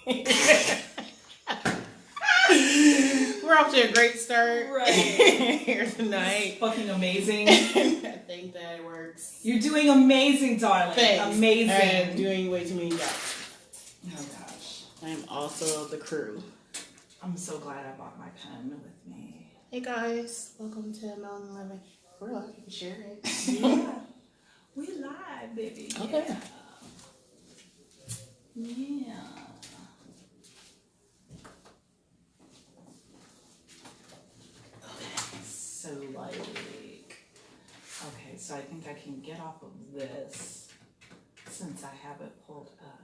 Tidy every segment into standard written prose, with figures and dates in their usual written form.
We're off to a great start right here tonight. Fucking amazing. I think that it works. You're doing amazing, darling. Thanks. Amazing. I'm doing way too many jobs. Oh gosh. I am also the crew. I'm so glad I brought my pen with me. Hey guys, welcome to Melanin Living. We're live. You can share it. Yeah. We live, baby. Okay. Yeah. So like, okay, so I think I can get off of this since I have it pulled up.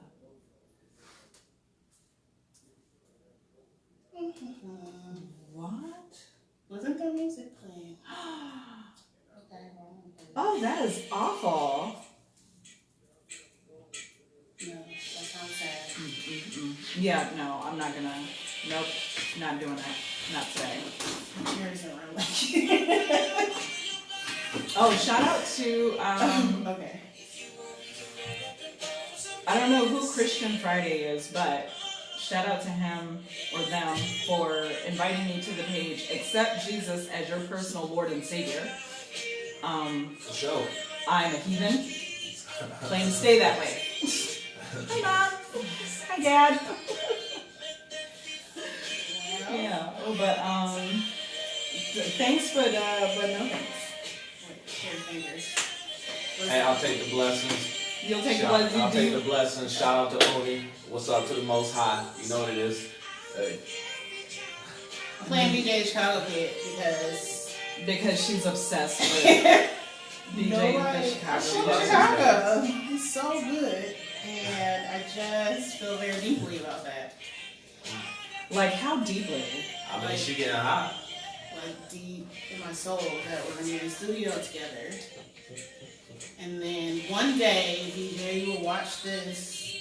What? Wasn't there music playing? Okay. Oh, that is awful. No, that sounds sad. Yeah, no, I'm not gonna. Nope, not doing that. Not today. Yours around like Oh, shout out to okay. I don't know who Christian Friday is, but shout out to him or them for inviting me to the page. Accept Jesus as your personal Lord and Savior. For sure. I'm a heathen. Claim to stay that way. Hi, Mom. Hi, Dad. Yeah, but thanks, but no thanks. Hey, I'll take the blessings. You'll take the blessings. I'll take the blessings. Shout out to Oni. What's up to the Most High? You know what it is. Hey. I'm playing BJ Chicago Kid because she's obsessed with DJ the Chicago. He's so good, and I just feel very deeply about that. Like how deeply? I mean, she getting hot. Like deep in my soul that we're gonna be in the studio together. And then one day, DJ, you will watch this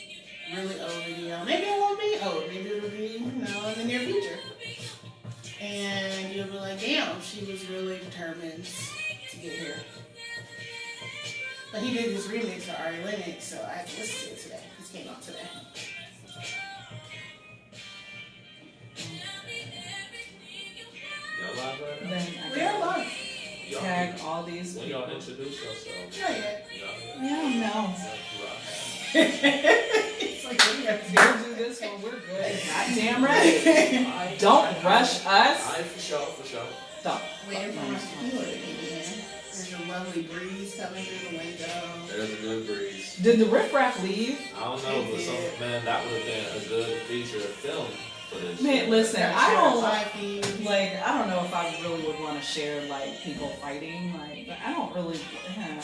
really old video. Maybe it won't be old. Maybe it'll be, in the near future. And you'll be like, damn, she was really determined to get here. But he did this remix for Ari Lennox, so I had to listen to it today. This came out today. Y'all live right now? Then We are live. tag all these When people. y'all introduce yourselves. Not yet. I don't know. It's like, what do you have to do? We'll do this when we're good. Goddamn right. Don't rush us. Alright, for sure. Stop. Waiting for my tequila to get in here. There's a lovely breeze coming through the window. There's a good breeze. Did the riffraff leave? I don't know, but man, that would have been a good feature film for this. Man, listen, Got I don't five feet. like. I don't know if I really would want to share like people fighting. Like, but I don't really. Yeah.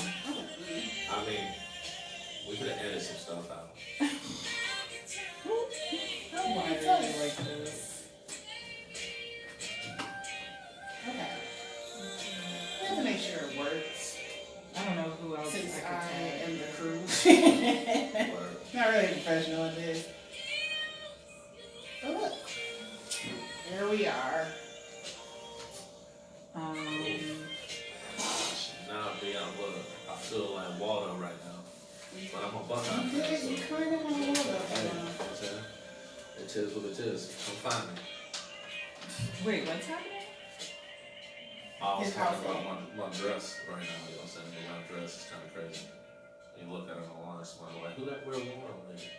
I mean, we could have edited some stuff out. Why are you like this? Okay. We have to make sure it works. I don't know who else. Since I I could am the crew. Word. Not really professional at this. But look. There we are. Now I'm being water. I feel like water right now. But I'm a Buckeye You fan, so. did. You kind of have a little bit. It is what it is. Come find me. Wait, what's happening? I was His talking outfit. about my dress right now. You know what I'm saying? My dress is kind of crazy. You look at it online, somebody like, who that wear water lady?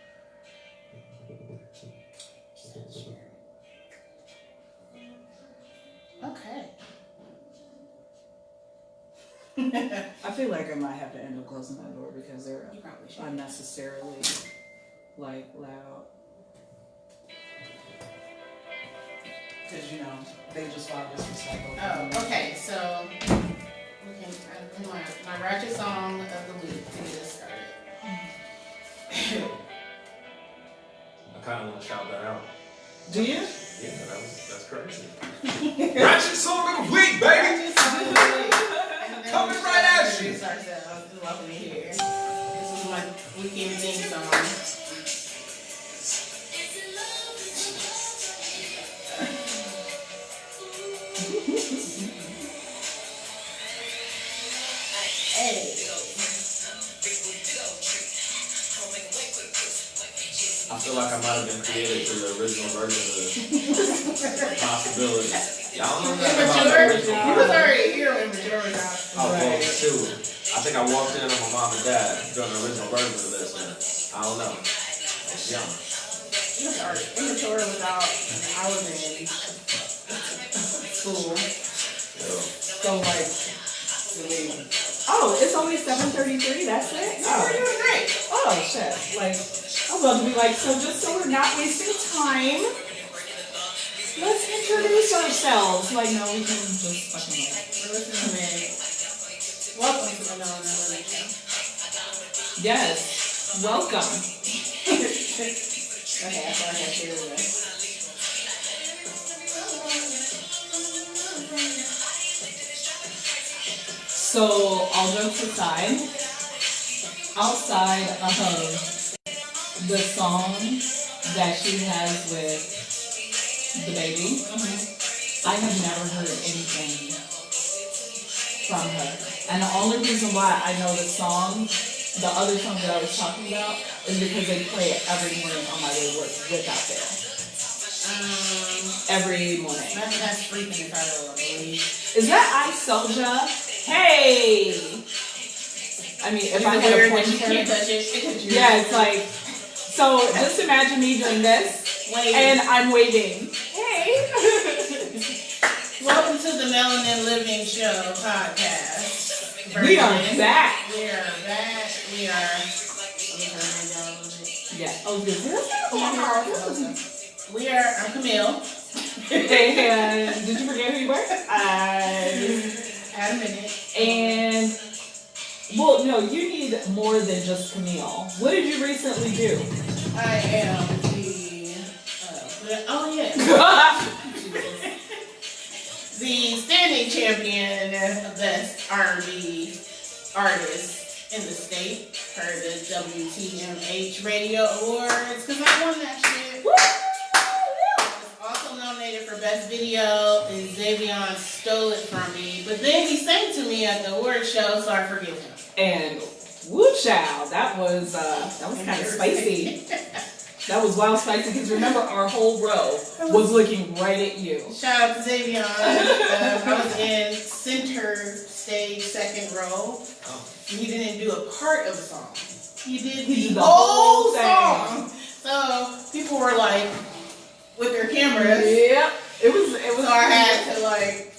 Okay. I feel like I might have to end up closing that door because they're You probably should. unnecessarily like loud. Because they just want disrespectful. Oh, okay. So, we can do my ratchet song of the week to get us started. I kind of want to shout that out. Do you? Yeah, that's crazy. Ratchet song of the week, baby! Coming right at you. Introduce ourselves. Welcome to here. This is my weekend theme song. Hey. I feel like I might have been created to the original version of the possibility. Y'all don't know nothing about the original. You was already here when Immature was out. Oh, well, shoot. I think I walked in on my mom and dad doing the original version of this, and I don't know. I was young. You was already Immature was out. I was in school. So like, Oh, it's only 7:33. That's it. oh, we're doing great. Oh shit! Like, I was about to be like, so just so we're not wasting time, let's introduce ourselves. Like, no, we can just fucking wait. We're listening to me. Welcome to the Melanin Living Show. Yes, welcome. Okay, I thought I had to do this. So, all jokes aside, outside of the song that she has with the baby, I have never heard anything from her. And the only reason why I know the song, the other song that I was talking about, is because they play it every morning on my way to work without there. Every morning. That's freaking incredible, I believe. Is that I Soldier? Hey! I mean, if I had a point you can't touch it. yeah, it's like, so just imagine me doing this, and I'm waving. Hey! Welcome to the Melanin Living Show podcast. We are back. We are back. We are. Let me turn mine down a little bit. Yeah. Oh, good. We are. I'm Qamil. And did you forget who you were? Had a minute. And, well, no, you need more than just Qamil. What did you recently do? I am the. Oh yeah. The standing champion of best R&B artist in the state for the WTMH Radio Awards because I won that shit. Also nominated for best video, and Xavion stole it from me, but then he sang to me at the award show, so I forgive him. And woo child, that was kind of spicy. That was wild spicy because remember our whole row was looking right at you. Shout out to Xavion. I was in center stage, second row. He didn't do a part of the song. He did the whole song. So people were like, with their cameras. Yep. It was. So I had to like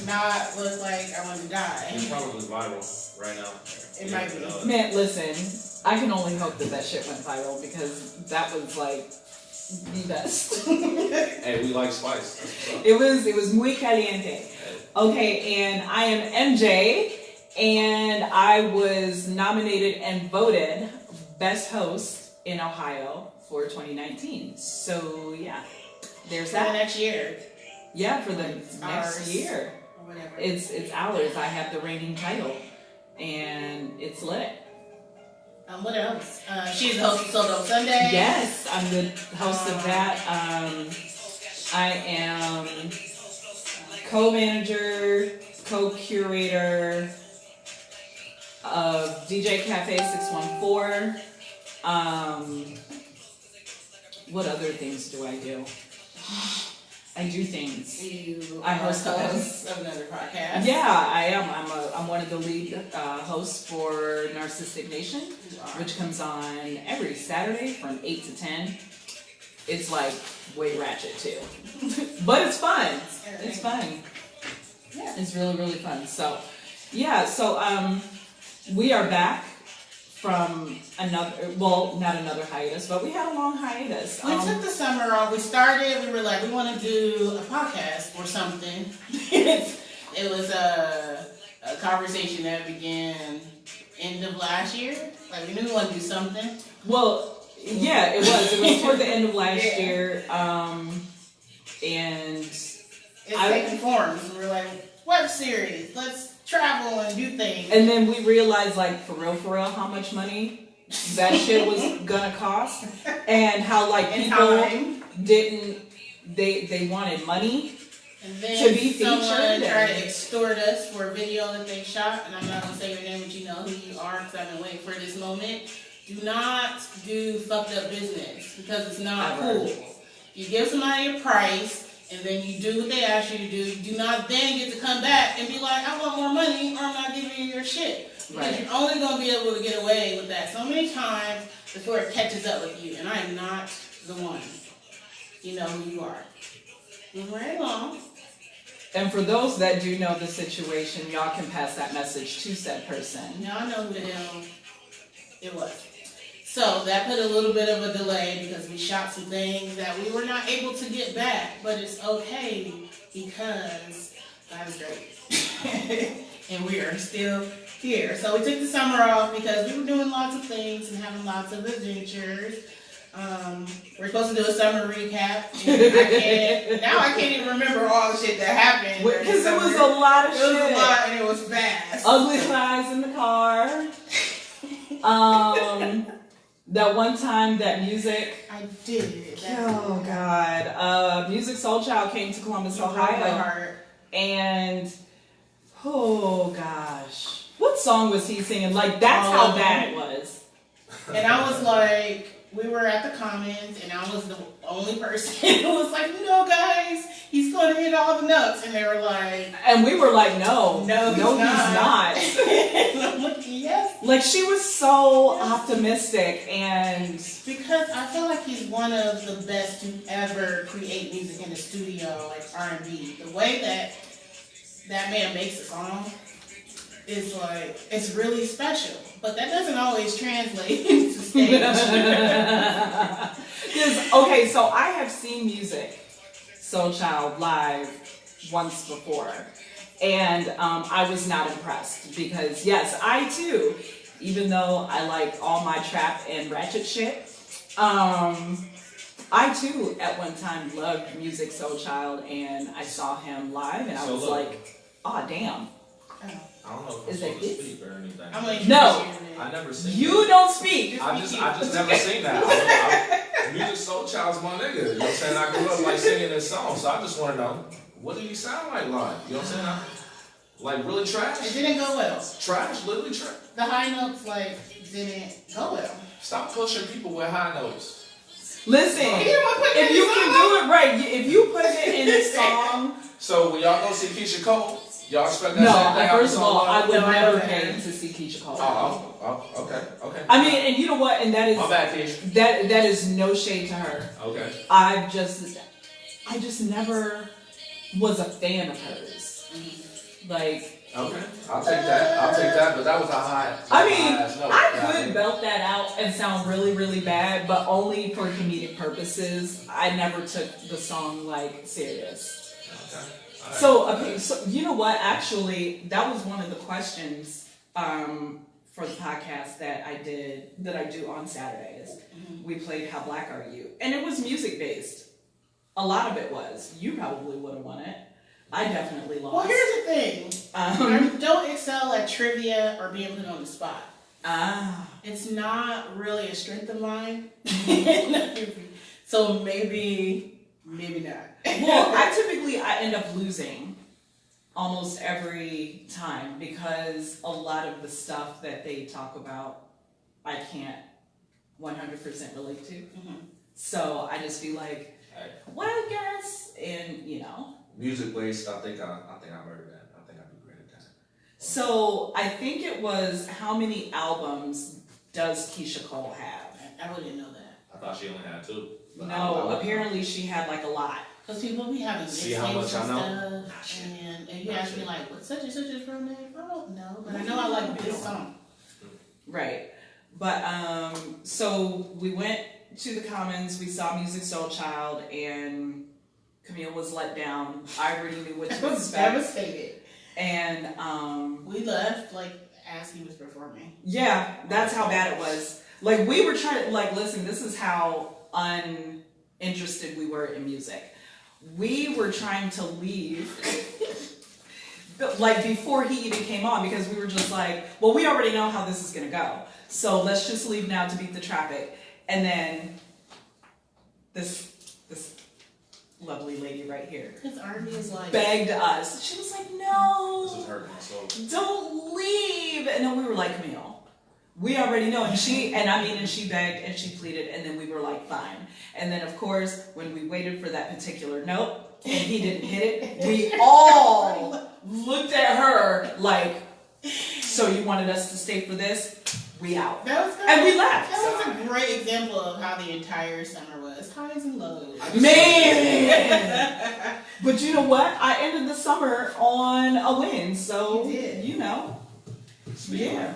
not look like I wanted to die. It's probably viral right now. It might be. Man, listen. I can only hope that shit went viral because that was like the best. Hey, we like spice. It was muy caliente. Okay, and I am MJ, and I was nominated and voted best host in Ohio for 2019. So yeah, there's For the that. next year. Yeah, for the It's next ours. year. Or whatever. It's ours. I have the reigning title, and it's lit. What else? She's the host of So Dope Sunday. Yes, I'm the host of that. I am co-manager, co-curator of DJ Cafe 614. What other things do I do? I do things. I host of another podcast. Yeah, I am. I'm one of the lead hosts for Narcissistic Nation, which comes on every Saturday from 8 to 10. It's like way ratchet too, but it's fun. It's fun. Yeah, it's really really fun. So, yeah. So we are back from not another hiatus, but we had a long hiatus. We took the summer off. We were like, we want to do a podcast or something. It was a conversation that began end of last year. Like, we knew we wanted to do something. Well, yeah, it was. It was toward the end of last year. And it's taking forms. We were like, web series. Let's travel and do things. And then we realized, like, for real, how much money that shit was gonna cost, and how like people they wanted money and then to be featured. Someone tried to extort us for a video that they shot, and I'm not gonna say your name, but you know who you are, because I've been waiting for this moment. Do not do fucked up business because it's not Ever. cool. You give somebody a price and then you do what they ask you to do. You do not then get to come back and be like, I want more money or I'm not giving you your shit. Because Right. you're only going to be able to get away with that so many times before it catches up with you. And I am not the one. You know who you are. Move right along. And for those that do know the situation, y'all can pass that message to said person. Y'all know who the hell it was. So that put a little bit of a delay because we shot some things that we were not able to get back, but it's okay because God is great. And we are still here. So we took the summer off because we were doing lots of things and having lots of adventures. We're supposed to do a summer recap. And I can't even remember all the shit that happened. Because it was a lot of shit. It was a lot and it was fast. Ugly cries in the car. That one time that music. I did. Oh God. Music Soul Child came to Columbus, Ohio. And oh gosh. What song was he singing? Like that's how bad it was. And I was like, we were at the Commons and I was the only person who was like, you know guys, he's gonna hit all the notes. And they were like, and we were like, no, no, he's not. And I'm like, yes. Like she was so optimistic and because I feel like he's one of the best to ever create music in the studio, like R&B. The way that man makes a song is like, it's really special. But that doesn't always translate into stage. Okay, so I have seen Music Soul Child live once before. And I was not impressed because yes, I too, even though I like all my trap and ratchet shit, I too at one time loved Music Soul Child and I saw him live and I was like, oh damn. I don't know if Is I'm it supposed to speak or anything. No. I never seen You don't speak. I just never seen that. Music Soul Child's my nigga. You know what I'm saying? I grew up like singing this song, so I just want to know, what did he sound like live? You know what I'm saying? Like really trash? It didn't go well. Trash? Literally trash? The high notes like didn't go well. Stop pushing people with high notes. Listen, if you can do it right, if you put it in a song. So when y'all go see Keisha Cole, y'all expect that No, same thing? first of all, I would No, I never don't. pay to see Keisha Cole. Oh, okay. I mean, and you know what? And that is My bad, Keisha. that is no shade to her. Okay. I just never was a fan of hers. Like, Okay, I'll take that, but that was a high. I mean, note. I could belt that out and sound really, really bad, but only for comedic purposes. I never took the song like serious. Okay. All right. So you know what? Actually, that was one of the questions for the podcast that I do on Saturdays. Mm-hmm. We played How Black Are You? And it was music based. A lot of it was. You probably would have won it. I definitely lost. Well, here's the thing. I don't excel at trivia or being put on the spot. It's not really a strength of mine. So maybe not. Well, I end up losing almost every time because a lot of the stuff that they talk about, I can't 100% relate to. Mm-hmm. So I just be like, well, I guess, and you know. Music based, I think I'm better than that. I think I'd be great at that. So I think it was how many albums does Keisha Cole have? I wouldn't know that. I thought she only had 2. No, apparently she had like a lot. Because people be having See how much mixtapes I and stuff, and you ask me like, what's such and such is from name? I don't know, but I know I like this song. Right, but so we went to the Commons. We saw Music Soul Child, and Qamil was let down. I already knew what to I was expect. devastated. And we left like as he was performing. Yeah, that's how bad it was. Like we were trying to listen, this is how uninterested we were in music. We were trying to leave like before he even came on because we were just like, well, we already know how this is gonna go. So let's just leave now to beat the traffic. And then this lovely lady right here. His R&B is like begged us. She was like, no. This is hurting my soul. Don't leave. And then we were like, Qamil, We already know. And she begged and she pleaded, and then we were like, fine. And then, of course, when we waited for that particular note and he didn't hit it, we all looked at her like, so you wanted us to stay for this? We out. And we left. That was a great example of how the entire summer was. Highs and lows. Man! But you know what? I ended the summer on a win, so, you know. Yeah.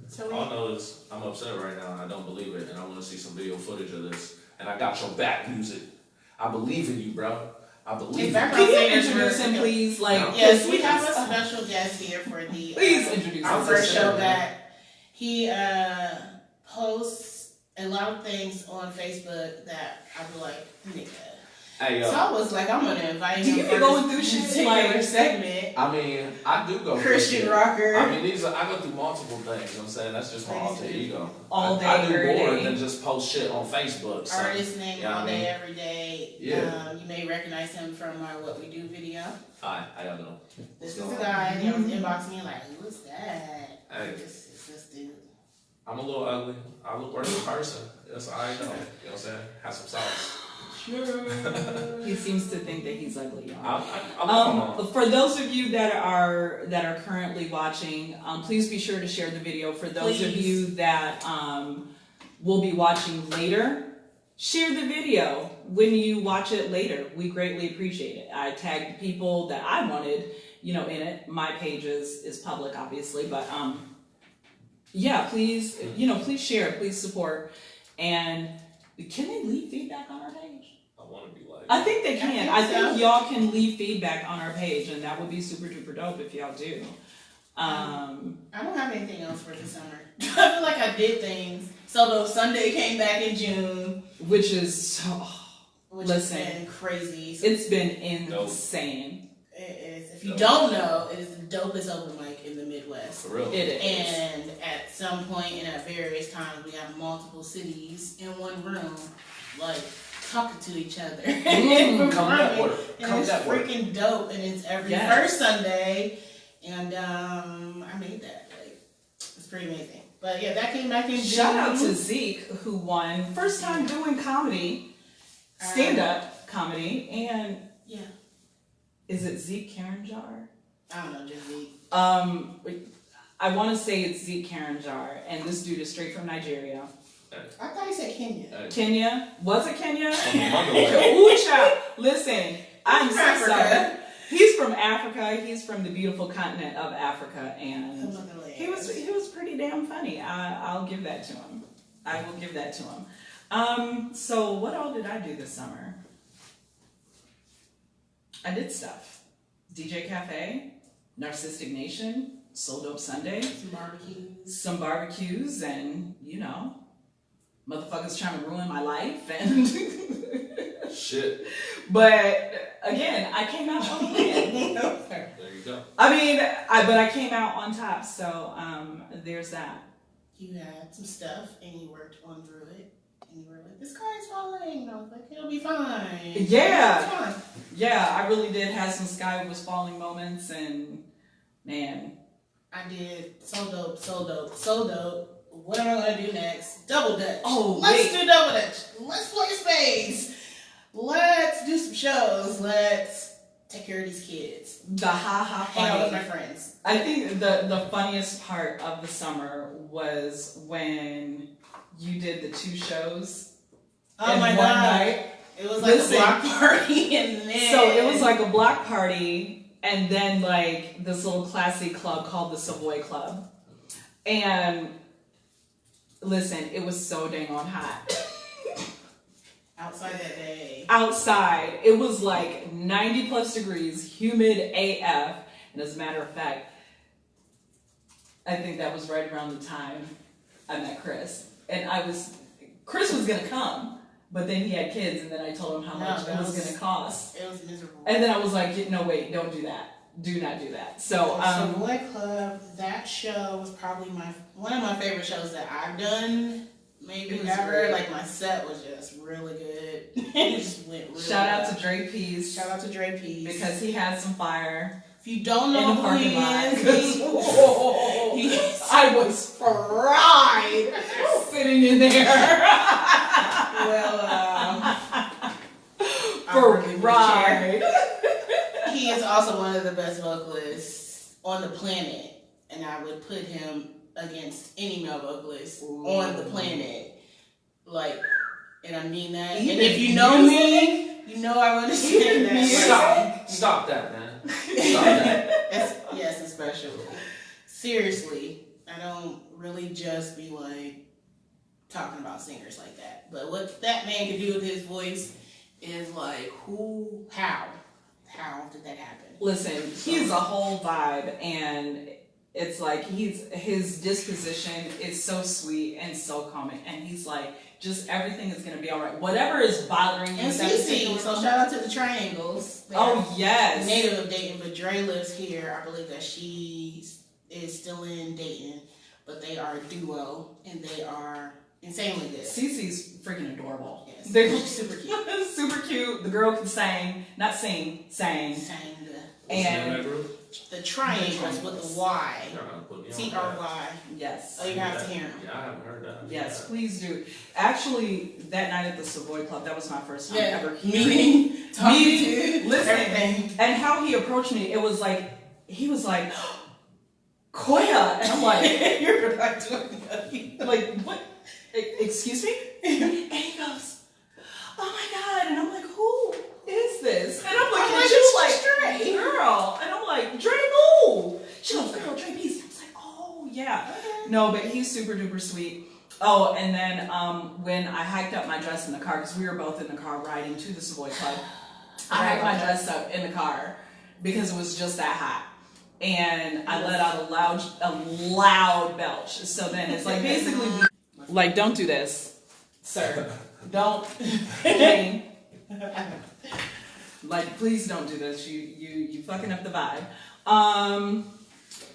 So all I know is I'm upset right now and I don't believe it, and I want to see some video footage of this. And I got your back music. I believe in you, bro. I believe in you. Can you introduce him, please? Yes, we have a special guest here for the please introduce our him. first show back. He posts a lot of things on Facebook that I be like, nigga. Hey, yo. So I was like, I'm gonna invite him. Do you be going through shit like segment? I mean, I do go Christian rocker. I mean, I go through multiple things. You know what I'm saying? That's just my alter ego. All day, I do every more day. than just post shit on Facebook. So, Artist name all day, every day. Yeah. You may recognize him from our What We Do video. Hi, how y'all doing? This is the guy. He was inboxing me like, who's that? Hey. It's this dude. I'm a little ugly. I look worse in person. That's all I know. You know what I'm saying? Have some sauce. Sure. He seems to think that he's ugly, I'm y'all. For those of you that are currently watching, please be sure to share the video. For those of you that will be watching later, share the video when you watch it later. We greatly appreciate it. I tagged people that I wanted, in it. My page is public, obviously, but yeah, please, please share, please support, and can they leave feedback on our page? I think they can. I think y'all can leave feedback on our page, and that would be super duper dope if y'all do. I don't have anything else for the summer. I feel like I did things. Solo Sunday came back in June, which is so. Has been crazy. So it's been insane. It is. If you don't know, it is the dopest open mic in the Midwest. For real. It is. And at some point and at various times, we have multiple cities in one room, like talking to each other. It's freaking dope, and it's every first Sunday, and I made that. It's pretty amazing. But yeah, that came back in June. Shout out to Zeke, who won first time doing comedy, stand up comedy, and is it Zeke Karanjar? I don't know, just Zeke. I want to say it's Zeke Karanjar, and this dude is straight from Nigeria. I thought he said Kenya. Kenya? Was it Kenya? Ooh, child. Listen, I'm so sorry. He's from Africa. He's from the beautiful continent of Africa, and he was pretty damn funny. I'll give that to him. I will give that to him. So what all did I do this summer? I did stuff. DJ Cafe, Narcissistic Nation, Sold Dope Sunday, some barbecues, and motherfuckers trying to ruin my life and shit. But again, I came out on the win. There you go. But I came out on top. So there's that. You had some stuff and you worked on through it, and you were like, "This car is falling." And I was like, "It'll be fine." Yeah, yeah. I really did have some sky was falling moments, and man, I did so dope. What am I gonna do next? Double Dutch. Oh, let's do Double Dutch. Let's play space. Let's do some shows. Let's take care of these kids. The ha hang out with my friends. I think the funniest part of the summer was when you did the 2 shows. Oh in my one god! Night. It was like a block party, and then so it was like a block party, and then like this little classy club called the Savoy Club, and. Listen, it was so dang on hot. Outside that day. Outside. It was like 90 plus degrees, humid AF. And as a matter of fact, I think that was right around the time I met Chris. And Chris was going to come, but then he had kids, and then I told him how much it was going to cost. It was miserable. And then I was like, no, wait, don't do that. Do not do that. So, Savoy Club, that show was probably one of my favorite shows that I've done, maybe ever. Great. Like, my set was just really good. It just went really Shout out well. to Dre Peace. Shout out to Dre Peace. Because he had some fire. If you don't know in the who he parking is, lot. I was fried sitting in there. well, fried. He is also one of the best vocalists on the planet, and I would put him against any male vocalist on the planet. Like, and I mean that. Even and if you know me, you know I understand that. Stop that, man. Stop that. Yes, especially. Seriously, I don't really just be like talking about singers like that. But what that man can do with his voice is like, how did that happen? Listen, he's a whole vibe, and it's like his disposition is so sweet and so calming, and he's like, just everything is gonna be all right. Whatever is bothering you. And Cece, so shout out to the Triangles. Oh yes. Native of Dayton, but Dre lives here. I believe that she is still in Dayton, but they are a duo, and they are insanely good. Cece's freaking adorable. Yes, They're she's super cute. super cute. The girl can sang. Sang And the Triangles with the Y. TRY. yes. Oh, you have to hear them. Yeah, I haven't heard that. Yes, please do. Actually, that night at the Savoy Club, that was my first time ever meeting, listen, everything. And how he approached me, it was like, he was like, Coya, and I'm like, you're not doing that. like, what? Excuse me? And he goes, oh my God, and I'm like, who is this? And I'm like, you like, Dre. girl, and I'm like, Dre who? She goes, girl, Dre Beast. I was like, oh yeah. Okay. No, but he's super duper sweet. Oh, and then when I hiked up my dress in the car, because we were both in the car riding to the Savoy Club, I hiked my dress up in the car because it was just that hot. And I let out a loud belch. So then it's like basically, like, don't do this, sir. Don't. Like, please don't do this. You fucking up the vibe.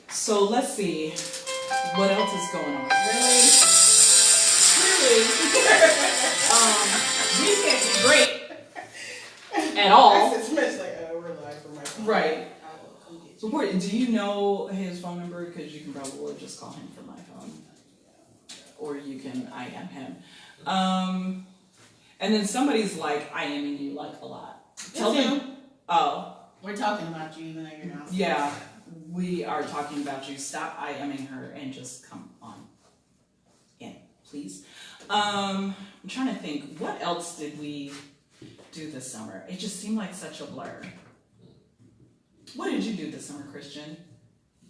So let's see what else is going on. Really, we can't be great at all. It's much like we're live from my phone. Right. So, do you know his phone number? Because you can probably just call him from my phone, or you can IM him. And then somebody's like IMing you like a lot. Tell them. Oh. We're talking about you even though you're not. Yeah, we are talking about you. Stop IMing her and just come on in, please. I'm trying to think. What else did we do this summer? It just seemed like such a blur. What did you do this summer, Christian?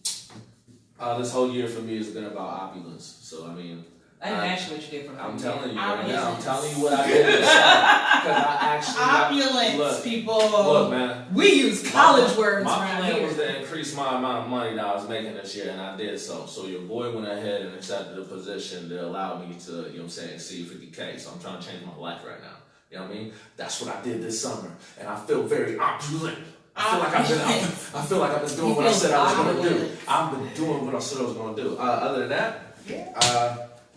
This whole year for me has been about opulence. So I mean, I didn't ask you what you did for the I'm year. telling you right now. I'm telling you what I did this summer because I actually opulence, people. Look, man. We use college words My around plan here. was to increase my amount of money that I was making this year, and I did so. So your boy went ahead and accepted a position that allowed me to, you know what I'm saying, exceed 50K. So I'm trying to change my life right now. You know what I mean? That's what I did this summer, and I feel very opulent. I feel like I've been doing what I said I was going to do. I've been doing what I said I was going to do. Other than that,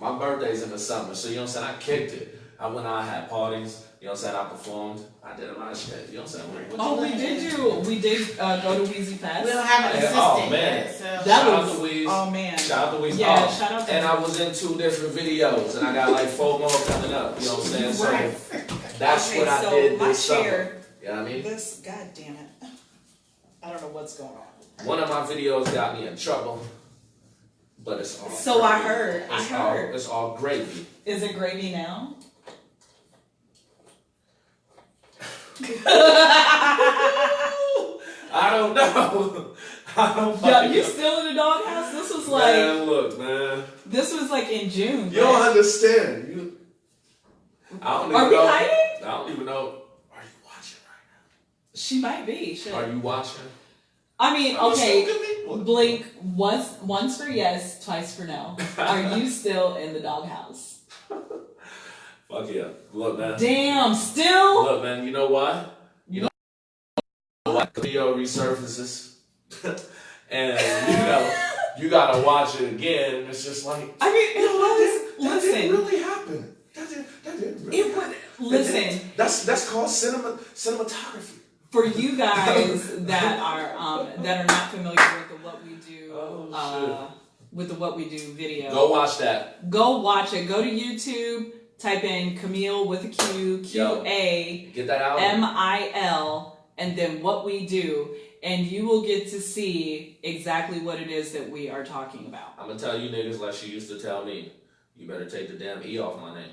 my birthday's in the summer, so you know what I'm saying, I kicked it. I went out, I had parties, you know what I'm saying, I performed. I did a lot of shit, you know what I'm saying. We did go to Wheezy Fest. We don't have an assistant Oh, man. yet, so. That Shout was, out to Weez. oh man. Shout out to Weez. Yeah, Oh, shout out to and I was in 2 different videos, and I got like 4 more coming up, you know what I'm saying. So that's what I did this summer. You know what I mean? This, god damn it. I don't know what's going on. One of my videos got me in trouble, but it's all So gravy. I heard. It's all gravy. Is it gravy now? I don't know. I don't Yeah, fucking you know. still in the doghouse? This was like, Man, look, man. this was like in June. You don't understand. I don't even Are we know. hiding? I don't even know. Are you watching right She might be. Shit. now? Are you watching? I mean, Are you okay. stalking me? What? Blink once for yes, twice for no. Are you still in the doghouse? Fuck yeah. Look, man. Damn, still? Look, man. You know why? You know what? Video resurfaces, and you gotta watch it again. It's just like I mean, it was. that Listen, didn't really happen. That didn't really it would. happen. Listen. That's called cinematography. For you guys that are not familiar with the What We Do with the What We Do video, go watch that. Go watch it. Go to YouTube. Type in Qamil with a Q, Q-A, get that out. M-I-L, and then What We Do, and you will get to see exactly what it is that we are talking about. I'm gonna tell you niggas like she used to tell me, you better take the damn E off my name.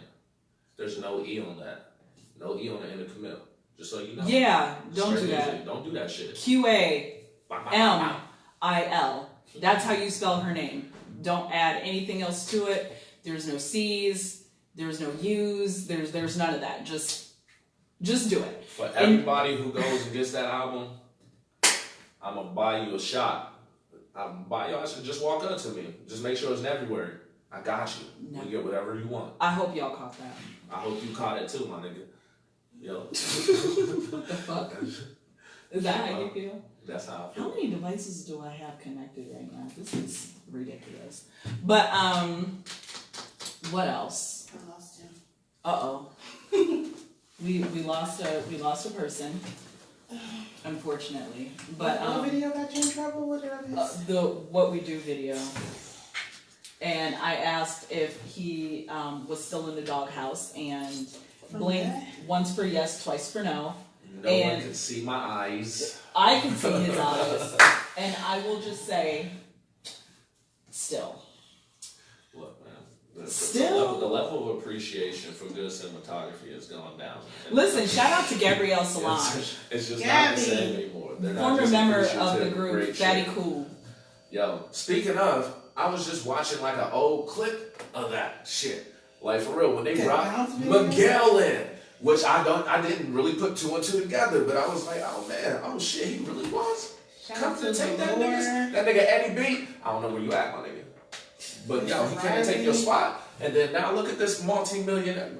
There's no E on that. No E on the end of Qamil. Just so you know. Yeah, don't do that. Music. Don't do that shit. Q-A-M-I-L. That's how you spell her name. Don't add anything else to it. There's no C's. There's no U's. There's none of that. Just do it. For everybody who goes and gets that album, I'm gonna buy you a shot. I'm gonna buy y'all. Just walk up to me. Just make sure it's everywhere. I got you. No. You get whatever you want. I hope y'all caught that. I hope you caught it too, my nigga. Yo. What the fuck? Is that how you feel? That's how I feel. How many devices do I have connected right now? This is ridiculous. But what else? I lost him. Uh-oh. we lost a person, unfortunately. But what video got you in trouble? What did I miss? The What We Do video. And I asked if he was still in the doghouse and blinked once for yes, twice for no. No one could see my eyes. I can see his eyes. And I will just say, still. Look, man. The Still. level of appreciation for good cinematography has gone down. Listen, shout out to Gabrielle Solange. It's just not the same anymore. Former member of the group, Fatty Cool. Yo, speaking of, I was just watching like an old clip of that shit. Like for real, when they brought Miguel in, which I didn't really put two and two together, but I was like, oh man, oh shit, he really was. Come to take that nigga Eddie B. I don't know where you at, my nigga. But yo, he can't take your spot. And then now look at this multi-millionaire.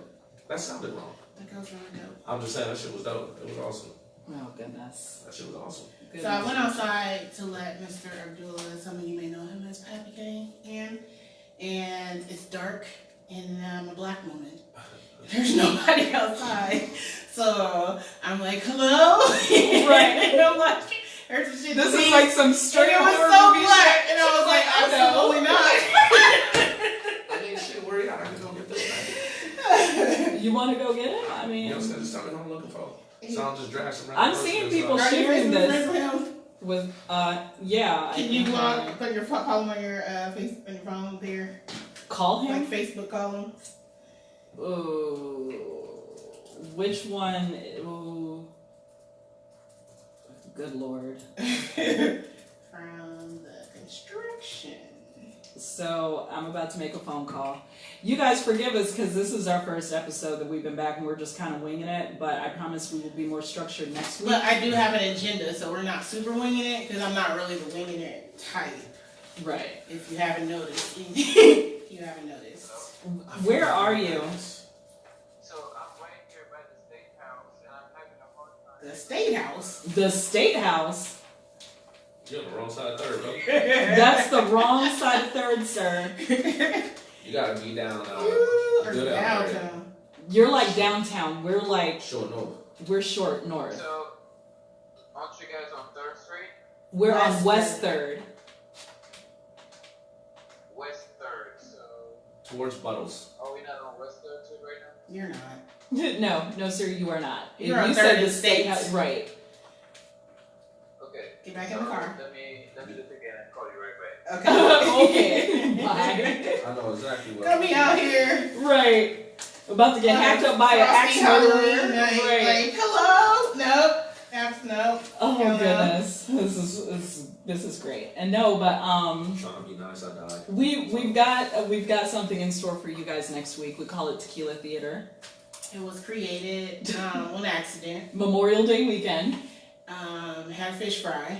That sounded wrong. That goes really dope. I'm just saying that shit was dope. It was awesome. Oh goodness. That shit was awesome. Goodness. So I went outside to let Mr. Abdullah, some of you may know him as Pappy Kane, in, and it's dark, and I'm a black woman. There's nobody outside, so I'm like, hello, Right? And I'm like, here's the shit. This is like some straight and it was horror so movie black, shit. and I was like, absolutely not. I mean, shit, worry out. I can go get this thing. You want to go get it? I mean, You know what I'm saying? Just tell me what I'm looking for. So I'll just drag some. I'm seeing people sharing this with, yeah. Can you put your column on your face on your phone there? Call him? Like Facebook column. Ooh, which one? Ooh, good lord. From the construction. So I'm about to make a phone call. You guys forgive us because this is our first episode that we've been back and we're just kind of winging it. But I promise we will be more structured next week. But I do have an agenda, so we're not super winging it because I'm not really the winging it type. Right. If you haven't noticed. If you haven't noticed. Where are you? So I'm right here by the State House and I'm having a hard time. The State House. The State House. You're on the wrong side of third, bro. That's the wrong side of third, sir. You gotta be down Or good out there. downtown. You're like downtown. We're like, Short north. we're short north. So, aren't you guys on 3rd Street? We're on West West Third. 3rd. West 3rd, so. Towards Buttles. Are we not on West 3rd too right now? You're not. No, sir, you are not. You're on you 3rd said the and State States. House, right? Okay. Get back in the car. Let me do this again and call you right back. Okay. Okay, bye. I know exactly what. Got me out here. Right. About to get hacked up by an axe Frosty Halloween murderer. night. Right. Like, hello? Nope. Nope. Oh Hello. goodness, this is great. And no, but I'm trying to be nice, I died. we've got something in store for you guys next week. We call it Tequila Theater. It was created on accident. Memorial Day weekend. Had a fish fry.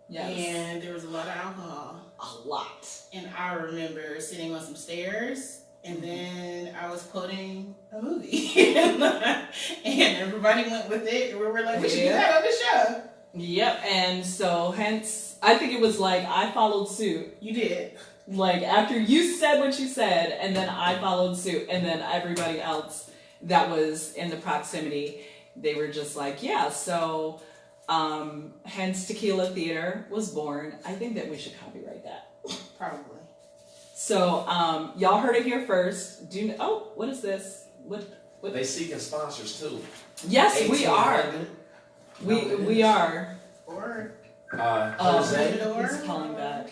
Yes. And there was a lot of alcohol. A lot. And I remember sitting on some stairs, and then I was quoting a movie. And everybody went with it, and we were like, we should do that on the show. Yep, and so hence, I think it was like I followed suit. You did. Like after you said what you said, and then I followed suit, and then everybody else that was in the proximity, they were just like, yeah, so Hence Tequila Theater was born. I think that we should copyright that. Probably. So, y'all heard it here first. What is this? What? They seeking sponsors too. Yes, we are. 1800. We are. Or Jose, He's calling back.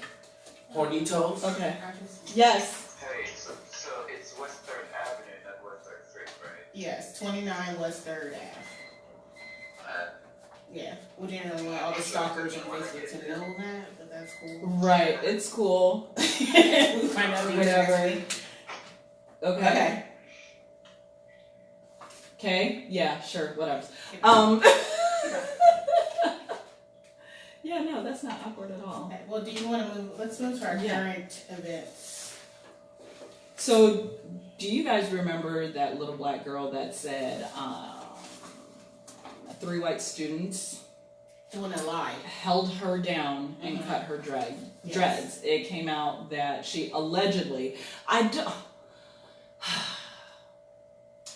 Hornitos. Okay. Yes. Hey, so it's West 3rd Avenue, not West 3rd Street, right? yes, 29 West 3rd Ave. Yeah, we didn't want all the stalkers on Facebook to know that, but that's cool. Right. It's cool. We find out Whatever. next week. Okay. Okay. Yeah. Sure. Whatever. Yeah. No, that's not awkward at all. Okay, well, do you want to move? Let's move to our Yeah. current events. So, do you guys remember that little black girl that said 3 white students Doing a live. held her down and cut her dreads? Yes. It came out that she allegedly,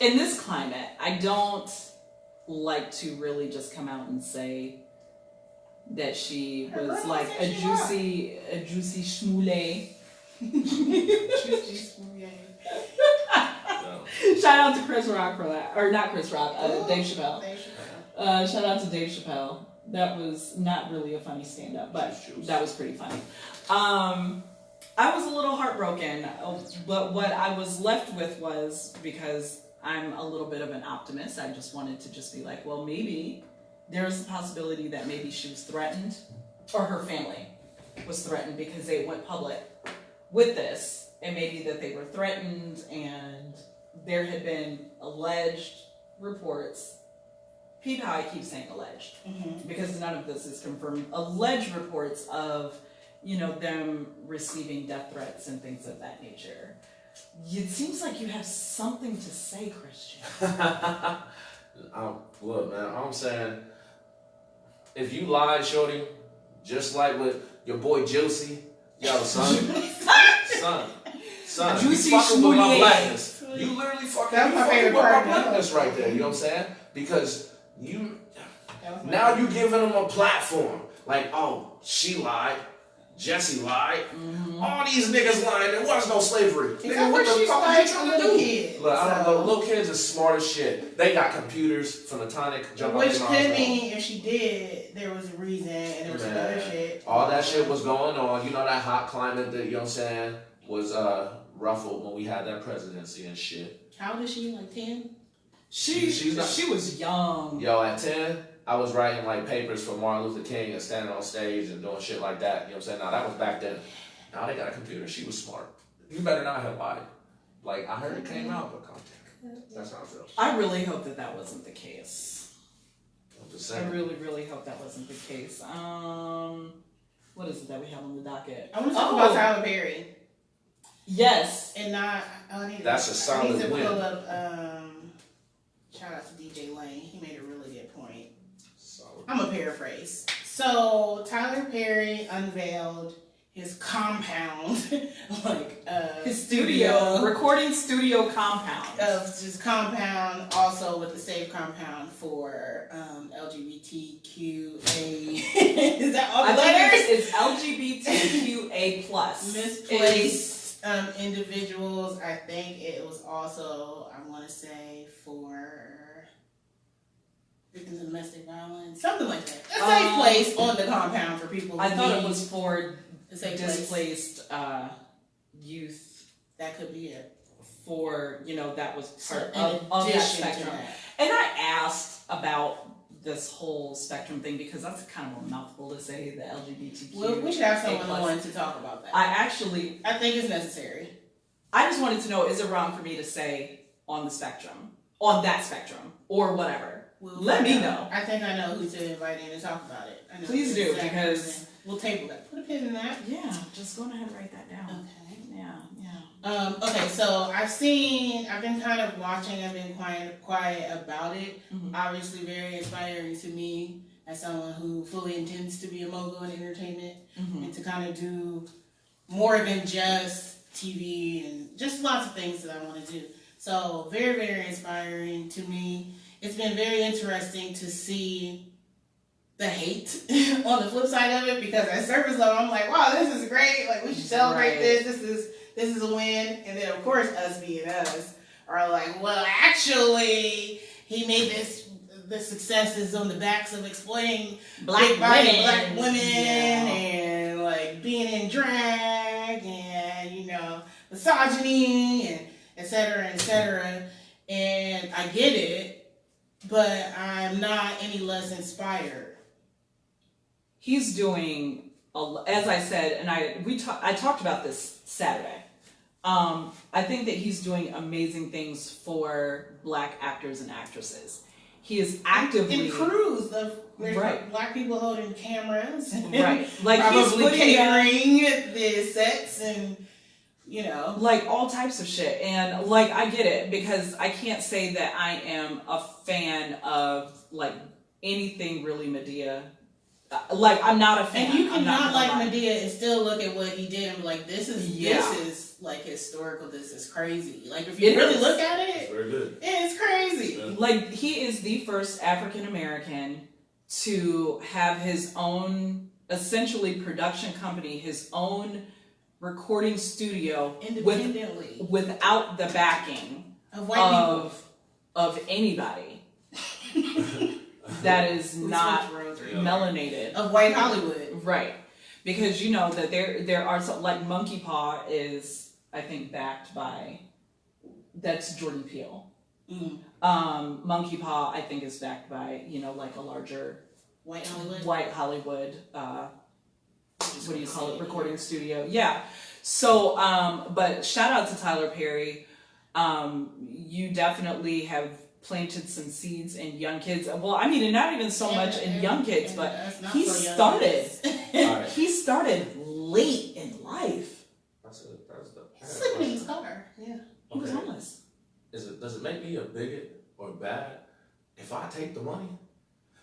in this climate, I don't like to really just come out and say that she Her was grandma like said she a juicy schmoole. Shout out to Chris Rock for that, or not Chris Rock, Dave Chappelle. Shout out to Dave Chappelle. That was not really a funny stand-up, but that was pretty funny. I was a little heartbroken, but what I was left with was, because I'm a little bit of an optimist, I just wanted to just be like, well, maybe there's a possibility that maybe she was threatened, or her family was threatened because they went public with this, and maybe that they were threatened, and there had been alleged reports. Peep how I keep saying alleged, because none of this is confirmed. Alleged reports of, them receiving death threats and things of that nature. It seems like you have something to say, Christian. Look, man, I'm saying, if you lied, shorty, just like with your boy Juicy, yo, son, Juicy you fucking with my Schmoolier. blackness. You literally fucking That's my with favorite my part. blackness right there. You know what I'm saying? Because now you giving them a platform. Like, oh, she lied. Jesse lied. All these niggas lying. There was no slavery. Nigga, what the fuck are you trying to do? Kid, Look, I don't know. Little kids are smart as shit. They got computers, phonotonic, jump up which and could mean if she did, there was a reason and there was some other shit. All that shit was going on. You know that hot climate that, you know what I'm saying, was ruffled when we had that presidency and shit. How old is she? Like 10? She was young. Yo, at 10, I was writing like papers for Martin Luther King and standing on stage and doing shit like that. You know what I'm saying? Now that was back then. Now they got a computer. She was smart. You better not have lied. Like, I heard it came out, but that's how I feel. I really hope that wasn't the case. I'm just I saying. really, really hope that wasn't the case. What is it that we have on the docket? I want to talk about Tyler Perry. Yes. And not, I need That's a I solid need to win. pull up, shout out to DJ Lane. He made a really good point. I'm going to paraphrase. So, Tyler Perry unveiled his compound, His studio, recording studio compound. Of just compound, also with the safe compound for LGBTQA. Is that all the letters? It's LGBTQA+. Misplaced individuals. I think it was also, I want to say, for victims of domestic violence, something like that. A safe place on the compound for people. I thought it was for displaced youth. That could be it. For, that was part In of that addition to spectrum. that. And I asked about this whole spectrum thing because that's kind of a mouthful to say, the LGBTQ. Well, we should have someone on to talk about that. I think it's necessary. I just wanted to know, is it wrong for me to say on that spectrum, or whatever? Let me know. I think I know who to invite in to talk about it. I know Please do, exactly because we'll table that. Put a pin in that. Yeah, just go ahead and write that down. Okay. Yeah. Okay, so I've been kind of watching, I've been quiet about it. Obviously very inspiring to me as someone who fully intends to be a mogul in entertainment and to kind of do more than just TV and just lots of things that I want to do. So very, very inspiring to me. It's been very interesting to see the hate on the flip side of it, because at surface level, I'm like, wow, this is great. Like, we should celebrate this. This is a win. And then, of course, us being us are like, well, actually, he made the successes on the backs of exploiting black women and like being in drag and, you know, misogyny and et cetera, and I get it, but I'm not any less inspired. He's doing, as I said, and I talked about this Saturday. I think that he's doing amazing things for black actors and actresses. He is actively in crews of right. black people holding cameras, right? Like probably catering the sets and, you know, like all types of shit. And like, I get it, because I can't say that I am a fan of like anything really Medea. Like, I'm not a fan. And you cannot like Medea and still look at what he did and be like, this is like historical. This is crazy. Like, if you really look at it, it's very good. It's crazy. Yeah. Like, he is the first African American to have his own essentially production company, his own recording studio independently without the backing of white people, of anybody that is not melanated, of white Hollywood, right? Because you know that there are some, like Monkey Paw is, I think, backed by, that's Jordan Peele. Monkey Paw, I think, is backed by, you know, like a larger white Hollywood what do you call it, recording studio. Yeah. So but shout out to Tyler Perry. You definitely have planted some seeds in young kids. Well, I mean, and not even so much in young kids, but he started he started late in life. That's sleeping in his car. Yeah. He was homeless. Does it make me a bigot or bad if I take the money?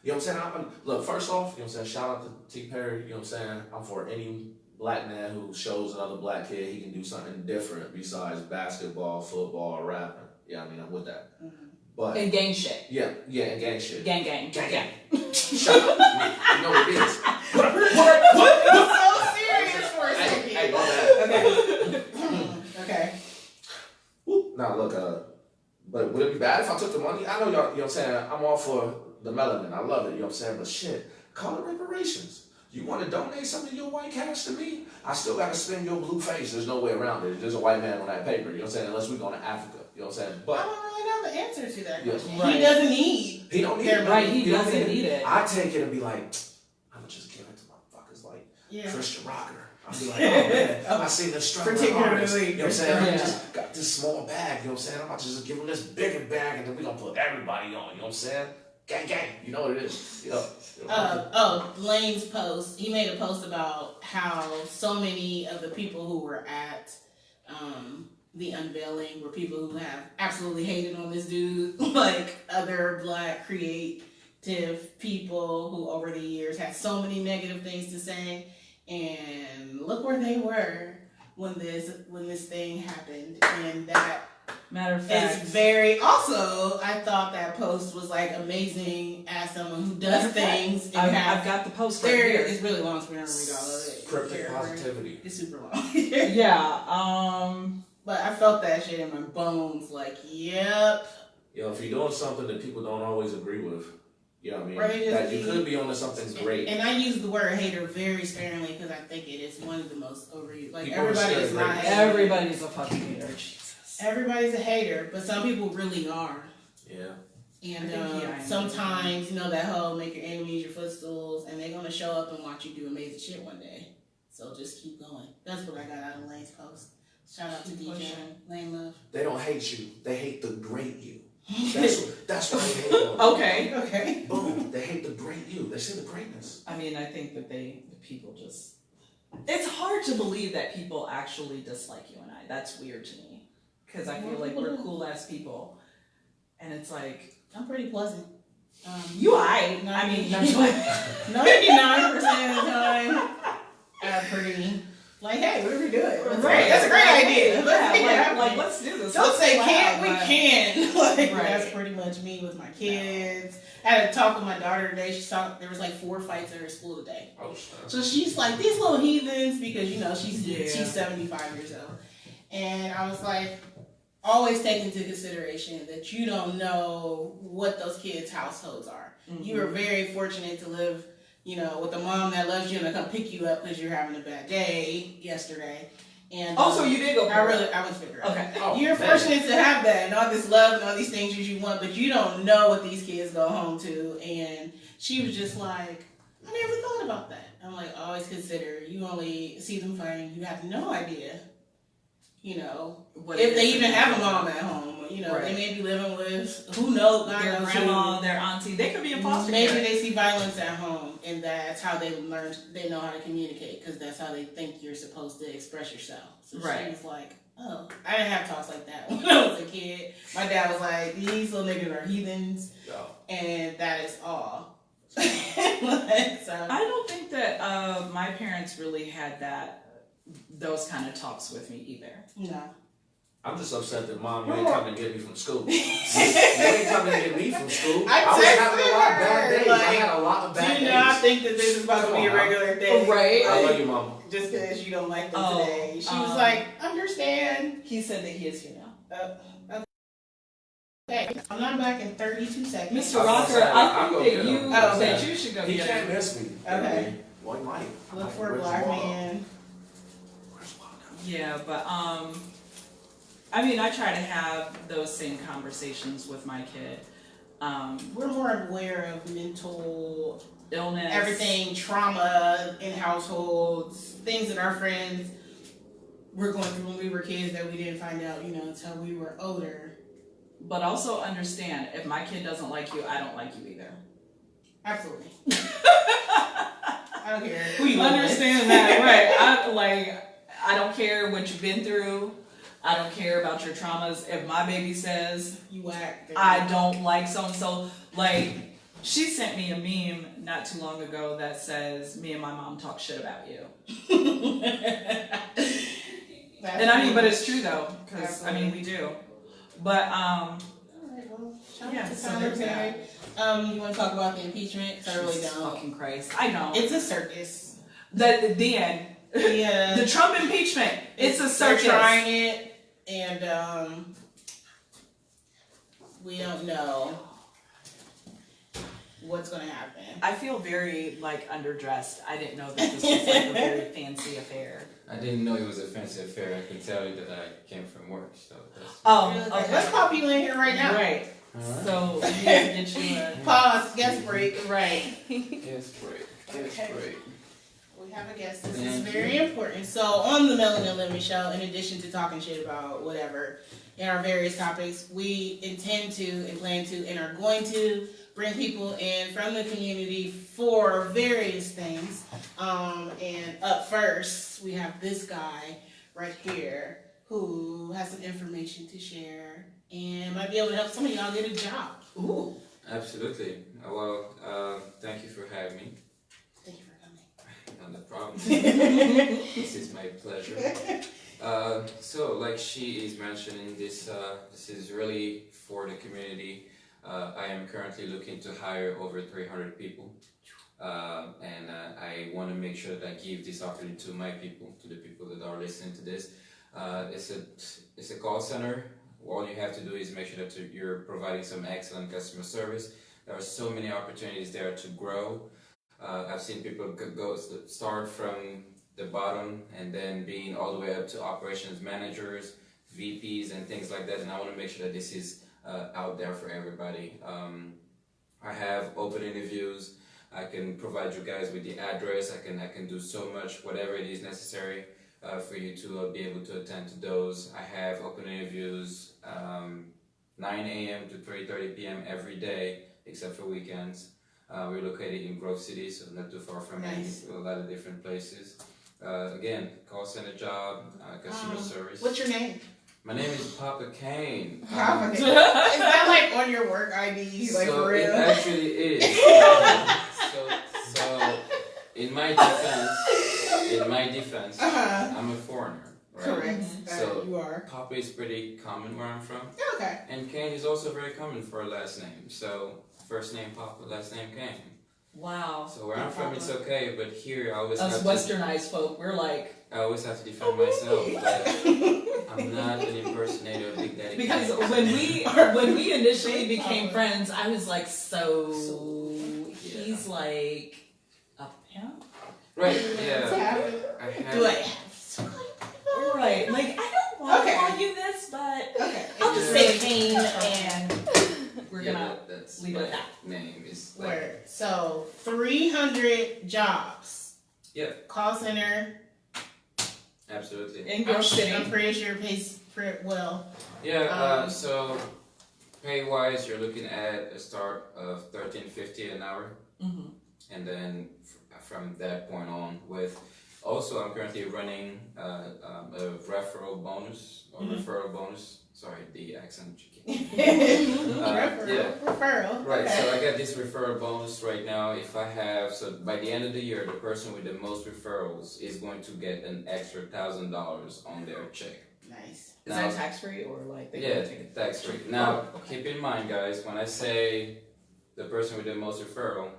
You know what I'm saying? Look, first off, you know what I'm saying, shout out to T. Perry, you know what I'm saying? I'm for any black man who shows another black kid he can do something different besides basketball, football, or rapping. Yeah, I mean, I'm with that. Mm-hmm. But and gang shit. Yeah, and gang shit. Gang. Shut up. You know what it is. So serious for a second. Hey, go ahead. Okay. Now, look, but would it be bad if I took the money? I know y'all, you know what I'm saying? I'm all for the melanin. I love it, you know what I'm saying? But shit, call it reparations. You want to donate some of your white cash to me? I still got to spend your blue face. There's no way around it. There's a white man on that paper, you know what I'm saying? Unless we're going to Africa, you know what I'm saying? But I don't really know the answer to that question. Right. He doesn't need. He don't need it. Right, he doesn't need it. I take it and be like, I'm going to just give it to motherfuckers like Christian Rocker. I'll be like, oh man, I seen this struggling artist. You know what I'm saying? I just got this small bag, you know what I'm saying? I'm about to just give him this bigger bag and then we're going to put everybody on, you know what I'm saying? Gang, you know what it is. Lane's post. He made a post about how so many of the people who were at the unveiling were people who have absolutely hated on this dude, like other black creative people who over the years had so many negative things to say, and look where they were when this thing happened, and that. Matter of fact, it's very. Also, I thought that post was like amazing as someone who does things. And I've got the post right here. It's really long, so we're not gonna read all of it. Cryptic positivity. It's super long. Yeah. But I felt that shit in my bones. Like, yep. Yo, if you're doing something that people don't always agree with, you know what I mean? Right, that you could be onto something great. And I use the word hater very sparingly because I think it is one of the most overused. Like, People everybody is not hater. Everybody's a fucking hater. Everybody's a hater, but some people really are. Yeah. And sometimes, you know, that whole make your enemies your footstools, and they're going to show up and watch you do amazing shit one day. So just keep going. That's what I got out of Lane's post. Shout out to DJ Lane Love. They don't hate you. They hate the great you. That's what they hate on. Okay. Boom. They hate the great you. They see the greatness. I mean, I think that the people just... It's hard to believe that people actually dislike you and I. That's weird to me. Because I feel like we're cool-ass people. And it's like... I'm pretty pleasant. You aight. I mean, 99% of the time, I'm pretty Like, hey, what are we doing? Right. That's a great idea. Yeah, like let's do this. Don't Let's say go can't, out, we but- can. Like, Right. that's pretty much me with my kids. I had a talk with my daughter today. She saw there was like 4 fights at her school today. Oh, snap. So she's like, these little heathens, because you know she's Yeah. 75 years old. And I was like, always take into consideration that you don't know what those kids' households are. Mhm. You are very fortunate to live, you know, with a mom that loves you and to come pick you up because you're having a bad day yesterday. And Oh, so you did go. I went to figure it out. Okay. Oh, You're man. fortunate to have that and all this love and all these things that you want, but you don't know what these kids go home to. And she was just like, I never thought about that. I'm like, always consider, you only see them fighting, you have no idea, you know, What if it they is even that have a they- mom at home. You know, Right. they may be living with, who knows, God Their knows grandma, who. their auntie, they could be in foster Maybe care. they see violence at home, and that's how they learn. They know how to communicate because that's how they think you're supposed to express yourself. So Right. she was like, "Oh, I didn't have talks like that when I was a kid. My dad was like, these little niggas are heathens, Yo. and that is all." So I don't think that my parents really had those kind of talks with me either. no, I'm just upset that mom, you ain't coming to get me from school. You ain't coming to get me from school. I was having a lot of bad days. I had a lot of bad do days. not think that this is about to be a Come on, regular day, Right. I love you, mama. Just because you don't like them Oh, today. She was like, "Understand." He said that he is here now. Okay, I'm not back in 32 seconds. Mr. I'll Rocker, go I get think him. that Oh, that okay. you should go He get can't him. miss me. Okay. Well, he might. Look for a Where's black Wanda? man. Where's Wanda? Yeah, but I mean, I try to have those same conversations with my kid. We're more aware of mental Illness, everything, trauma in households, things that our friends were going through when we were kids that we didn't find out, you know, until we were older. But also understand, if my kid doesn't like you, I don't like you either. Absolutely. I don't care who you live with. Understand that, right? I don't care what you've been through. I don't care about your traumas. If my baby says You whack. I don't like so and so, like she sent me a meme not too long ago that says me and my mom talk shit about you. And I mean, but it's true though, because I mean we do. But Alright, well, shout Yeah, out to so Tyler there's that. today. You want to talk about the impeachment? 'Cause I really Jesus don't. fucking Christ, I know. It's a circus. The end. Yeah. The Trump impeachment. It's a They're circus. trying it, and we don't know what's going to happen. I feel very like underdressed. I didn't know that this was like a very fancy affair. I didn't know it was a fancy affair. I can tell you that I came from work, so that's... Oh, Really, like, okay. let's pop you in here right now. Right. Alright. So we need to get you a Pause. Guest break. Right. Yes, break. Yes, Okay. break. We have a guest. This is Thank very important. So on the Melanin Living Show, in addition to talking shit about whatever in our various topics, we intend to and plan to and are going to bring people in from the community for various things. And up first, we have this guy right here who has some information to share and might be able to help some of y'all get a job. ooh. Absolutely. Well, thank you for having me. Thank you for coming. Not a problem. This is my pleasure. So, like she is mentioning, this is really for the community. I am currently looking to hire over 300 people. And I want to make sure that I give this opportunity to my people, to the people that are listening to this. It's a call center. All you have to do is make sure that you're providing some excellent customer service. There are so many opportunities there to grow. I've seen people start from the bottom and then being all the way up to operations managers, VPs, and things like that. And I want to make sure that this is out there for everybody. I have open interviews. I can provide you guys with the address. I can do so much, whatever it is necessary for you to be able to attend to those. I have open interviews 9 a.m. to 3:30 p.m. every day, except for weekends. We're located in Grove City, so not too far from Nice. a lot of different places. Again, call center job, customer service. What's your name? My name is Papa Kane. Is that like on your work ID? Like so for real? it actually is. So in my defense, in my defense, I'm a foreigner, right? Correct. So you are. Papa is pretty common where I'm from. Okay. And Kane is also very common for a last name. So first name Papa, last name Kane. Wow. So where I'm from, it's okay, but here I always Us have westernized folk, we're like. I always have to defend myself. But I'm not an impersonator of Big Daddy. Because Kane. when we initially became friends, I was like, so he's like a pimp? Right, yeah. I have. Do I? Right. Like, I don't want to Okay. call you this, but Okay. I'll just say Kane and we're gonna that's leave it my at that. name is like, Word. So 300 jobs. Yeah. Call center. absolutely. in Grove City. I'm pretty sure it pays well. Yeah, so pay wise, you're looking at a start of $13.50 an hour, Mm-hmm. and then from that point on, with also I'm currently running a referral bonus or referral bonus. Sorry, the accent. Referral. Right, Okay. so I got this referral bonus right now. If I have, so by the end of the year, the person with the most referrals is going to get an extra $1,000 on their check. Nice. Is that tax free or like they Yeah, can take it? tax free. Now, keep in mind, guys, when I say the person with the most referral,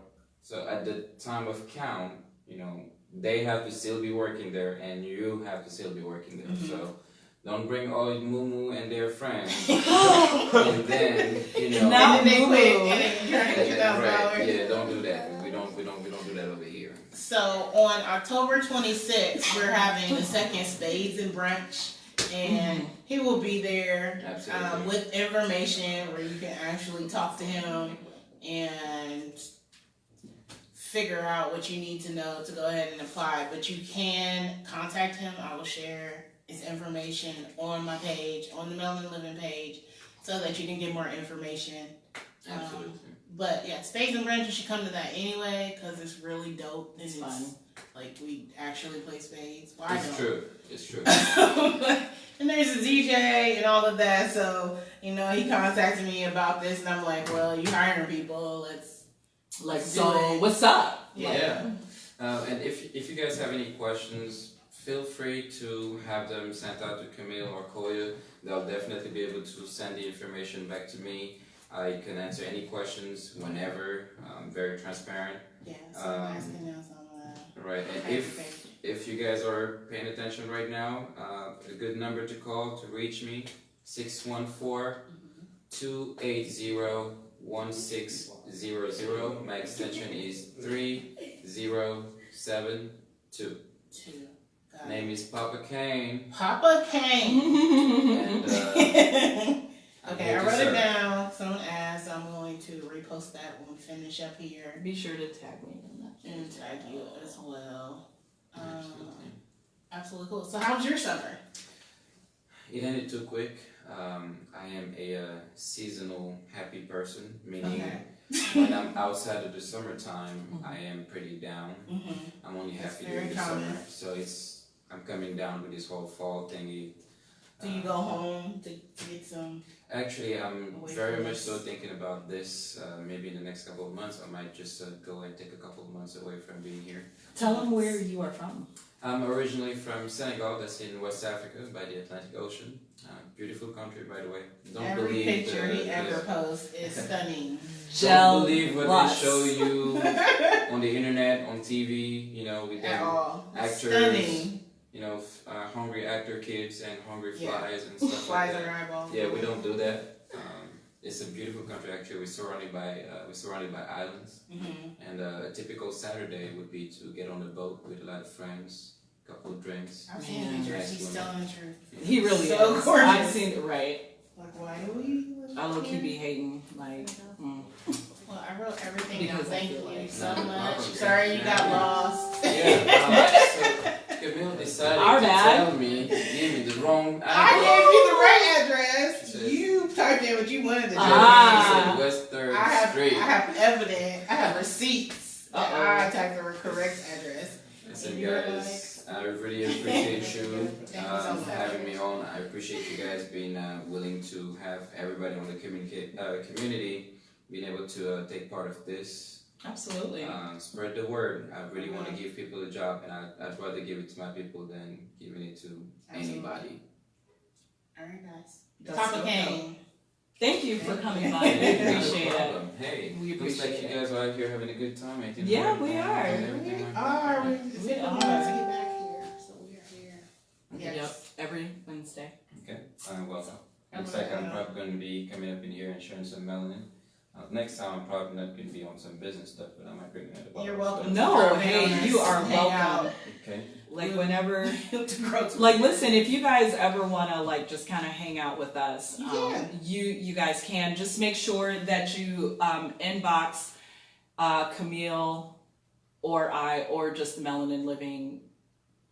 so at the time of count, you know, they have to still be working there, and you have to still be working there. Mm-hmm. So don't bring all Moo and their friends, and then you know. Now- And then they Moo-moo. quit and then you're trying to get $2,000. Right, yeah, don't do that. We don't do that over here. So on October 26th, we're having the second Spades and Brunch, and he will be there Absolutely. with information where you can actually talk to him and figure out what you need to know to go ahead and apply. But you can contact him. I will share his information on my page, on the Melanin Living page, so that you can get more information. Absolutely. But yeah, Spades and Brunch, you should come to that anyway, because it's really dope. It's fun. Like, we actually play spades. Well, I It's don't. true. It's true. And there's a DJ and all of that, so, you know, he contacted me about this, and I'm like, well, you hiring people, let's Like, do so it. what's up? Yeah. And if you guys have any questions, feel free to have them sent out to Qamil or Coya. They'll definitely be able to send the information back to me. I can answer any questions whenever. I'm very transparent. Yeah, so I'm asking now some of that. Right. And if you guys are paying attention right now, a good number to call to reach me, 614-280-1600. My extension is 3072. Got Name is Papa Kane. Papa Kane. And I'm Okay, here I to wrote it serve. down. Someone asked, I'm going to repost that when we finish up here Be sure to tag me in that. and tag you as well. Absolutely. Absolutely cool. So how was your summer? It ended too quick. I am a seasonal happy person, meaning when I'm outside of the summertime, I am pretty down. I'm only That's happy very during the common. summer, so I'm coming down with this whole fall thingy. Do you go home to get some? Actually, I'm Away very from much this. so thinking about this. Maybe in the next couple of months, I might just go and take a couple of months away from being here. Tell them where you are from. I'm originally from Senegal, that's in West Africa by the Atlantic Ocean. Beautiful country, by the way. Don't Every believe picture he the- ever posts is stunning. Don't believe what Jealous. they show you on the internet, on TV, you know, with At them all. actors, Stunning. you know, hungry actor kids and hungry Yeah. flies and stuff Flies like on that. your eyeballs. Yeah, we don't do that. It's a beautiful country actually. We're surrounded by islands, and a typical Saturday would be to get on a boat with a lot of friends, a couple of drinks. I've seen Man. pictures. He's telling the truth. He really So is. gorgeous. I've seen it right. Like, why do we? I low key be hating. Like, Well, I wrote everything down. Because I Thank feel you like- so No much. problem. Sorry you got lost. Yeah, so Qamil decided Our to bad. tell me, give me the wrong I address. gave you the right address. She says- You typed in what you wanted to do. She Ah. said West 3rd I have Street. evidence. I have receipts that Uh-oh. I typed the correct address. Listen, You're guys, I really appreciate you Thank you so much. having me on. I appreciate you guys being willing to have everybody on the community being able to take part of this. Absolutely. Spread the word. I really want to give people a job, and I'd rather give it to my people than giving it to anybody. All right, guys. That's Papa so Kane. Thank you for coming by. We Hey, not a appreciate it. problem. Hey, We looks like appreciate you guys are out here having a good time. Making Yeah, fun we and are. everything We like that. are. We We're are. about to get back here. So we are here. Yes. Yep, every Wednesday. Okay. Well, looks like I'm probably going to be coming up in here and sharing some melanin. Next time I'm probably not going to be on some business stuff, but I might bring it up. You're welcome. No, hey, you are Hang welcome. Okay. Like whenever, To grow to- like listen, if you guys ever want to like just kind of hang out with us, Yeah. you guys can. Just make sure that you inbox Qamil or I or just the Melanin Living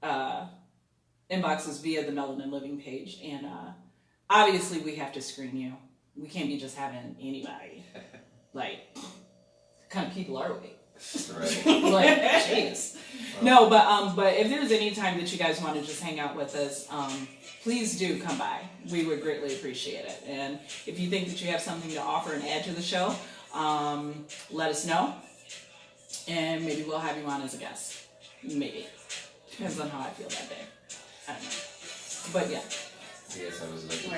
inboxes via the Melanin Living page, and obviously we have to screen you. We can't be just having anybody. Like, what kind of people are we? Right. Like, jeez. No, but if there's any time that you guys want to just hang out with us, please do come by. We would greatly appreciate it. And if you think that you have something to offer and add to the show, let us know. And maybe we'll have you on as a guest. Maybe. Depends on how I feel that day. I don't know. But yeah. Yes, I was looking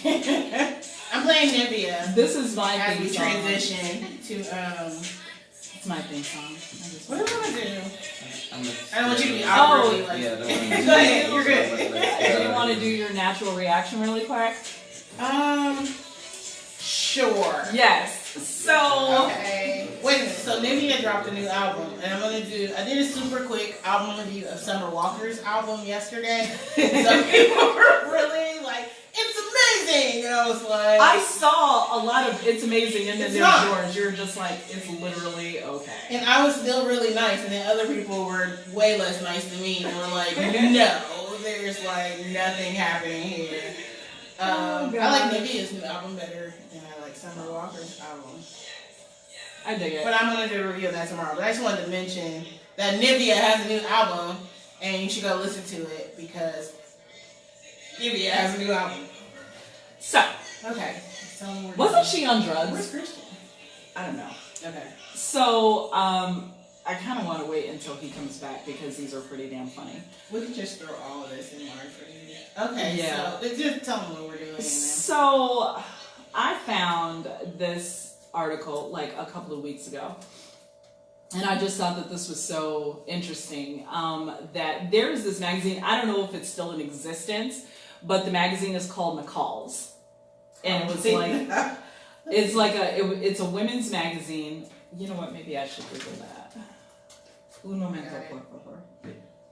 today. I'm playing Nivea This is my as we theme song. transition to It's my theme song. what do I want to do? I don't want you to be Oh. awkwardly like. Yeah, I don't want to Go ahead, you're good. Do you want to do your natural reaction really quick? Sure. Yes. So. Okay. Wait a minute. So Nivea dropped a new album, and I did a super quick album review of Summer Walker's album yesterday. So people were really like, it's amazing! And I was like, I saw a lot of it's amazing, and then It's there's not. yours. You're just like, it's literally okay. and I was still really nice, and then other people were way less nice than me, and were like, no, there's like nothing happening here. I like Nivea's new album better than I like Summer Walker's album. I dig it. But I'm gonna do a review of that tomorrow. But I just wanted to mention that Nivea has a new album, and you should go listen to it because Nivea has a new album. So, Okay. So wasn't she on drugs? Where's Christian? I don't know. Okay. So, I kind of want to wait until he comes back because these are pretty damn funny. We can just throw all of this in March for you. Okay. Yeah. So just tell them what we're doing. So, I found this article like a couple of weeks ago, and I just thought that this was so interesting. That there is this magazine. I don't know if it's still in existence, but the magazine is called McCall's, and it was like it's a women's magazine. You know what? Maybe I should Google that. Un momento, por favor.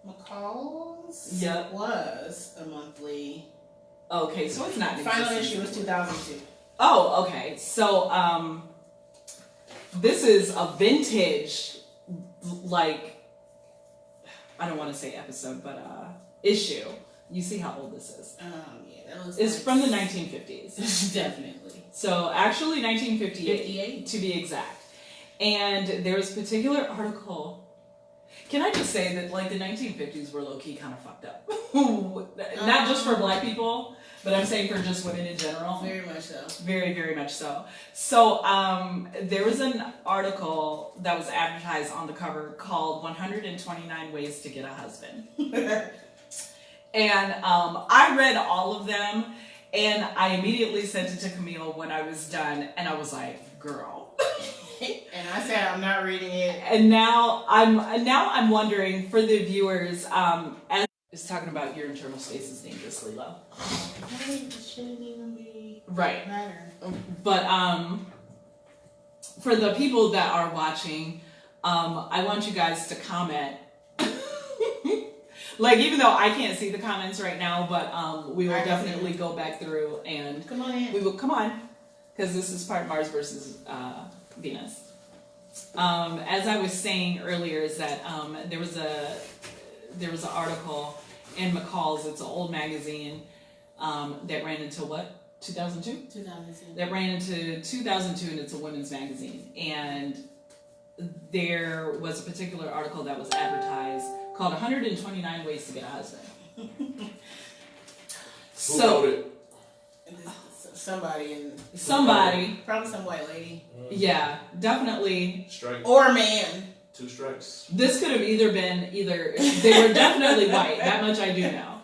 McCall's Yep. was a monthly. Okay, so it's not in Final existence issue was anymore. 2002. Oh, okay. So, this is a vintage, like, I don't want to say episode, but issue. You see how old this is? Yeah, that looks. It's like from the 1950s. Definitely. So, actually 1958, 58? to be exact. And there's a particular article. Can I just say that, like, the 1950s were low-key kind of fucked up. Not just for black people, but I'm saying for just women in general. Very much so. Very, very much so. So, there was an article that was advertised on the cover called 129 Ways to Get a Husband. And I read all of them, and I immediately sent it to Qamil when I was done, and I was like, girl. And I said I'm not reading it. And now I'm wondering for the viewers, as it's talking about your internal space is dangerously low. It shouldn't even be Right. matter. But for the people that are watching, I want you guys to comment. Like, even though I can't see the comments right now, but we will definitely go back through and Come on in. we will come on, because this is part Mars versus Venus. As I was saying earlier, is that there was an article in McCall's. It's an old magazine that ran into what? 2002? 2002. That ran into 2002, and it's a women's magazine. And there was a particular article that was advertised called 129 Ways to Get a Husband. Who wrote it? Somebody. Probably some white lady. Yeah, definitely. Strike. Or a man. 2 strikes. This could have been either. They were definitely white. That much I do know.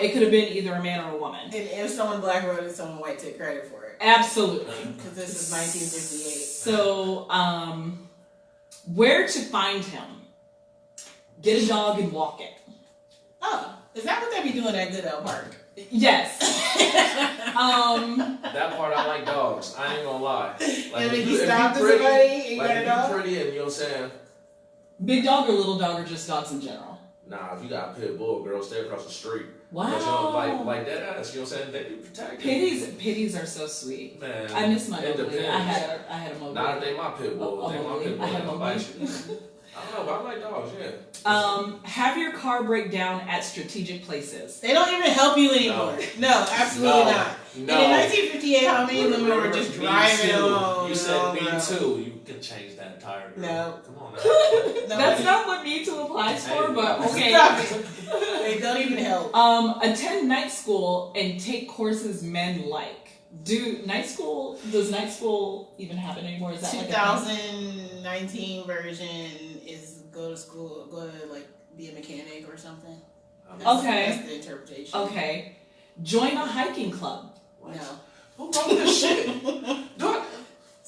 It could have been either a man or a woman. And if someone black wrote it, someone white took credit for it. Absolutely. Because this is 1958. So, where to find him? Get a dog and walk it. Oh, is that what they be doing at Goodell Park? Yes. That part I like dogs. I ain't gonna lie. Like, And if you you stop pretty, somebody and you like got a if dog? you pretty and you know what I'm saying? Big dog or little dog or just dogs in general? Nah, if you got a pit bull, girl, stay across the street. Wow. But you know, like that ass, you know what I'm saying? They be protected. Pitties are so sweet. Man, I miss my it Mowgli. depends. I had a Mowgli. Not if they my pit bull. If they my pit bull, I they had gonna Mowgli. bite you. I don't know, but I like dogs, yeah. Have your car break down at strategic places. They don't even help you anymore. No, absolutely not. No. And in 1958, how many women were just driving along? You said me too. You can change that tire. Girl. No. Come on now. That's not what Me Too applies for, Hey, but okay. Stop it. They don't even help. Attend night school and take courses men like. Does night school even happen anymore? Is that like 2019 version is go to like be a mechanic or something. That's the interpretation. Okay. Join a hiking club. What? No. Who wrote this shit? Dog.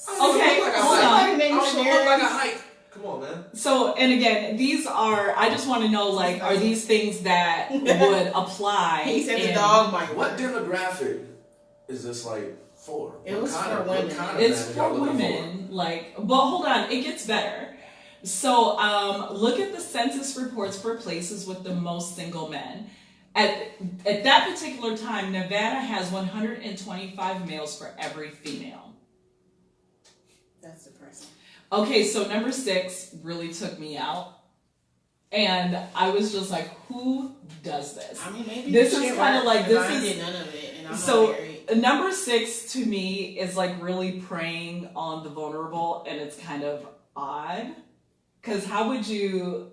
Okay, hold on. I don't look like a hike. Come on, man. So, and again, these are, I just want to know, like, are these things that would apply? He said the dog might What work. demographic is this like for? It What was kind for of- what women. kind of It's man y'all for looking women, like, but hold on, it gets better. So, look at the census reports for places with the most single men. At that particular time, Nevada has 125 males for every female. That's depressing. Okay, so number 6 really took me out. And I was just like, who does this? I mean, maybe This it is should kinda work, like, but this I is- did none of it, and I'm So, not married. Number 6 to me is like really preying on the vulnerable, and it's kind of odd. Because how would you...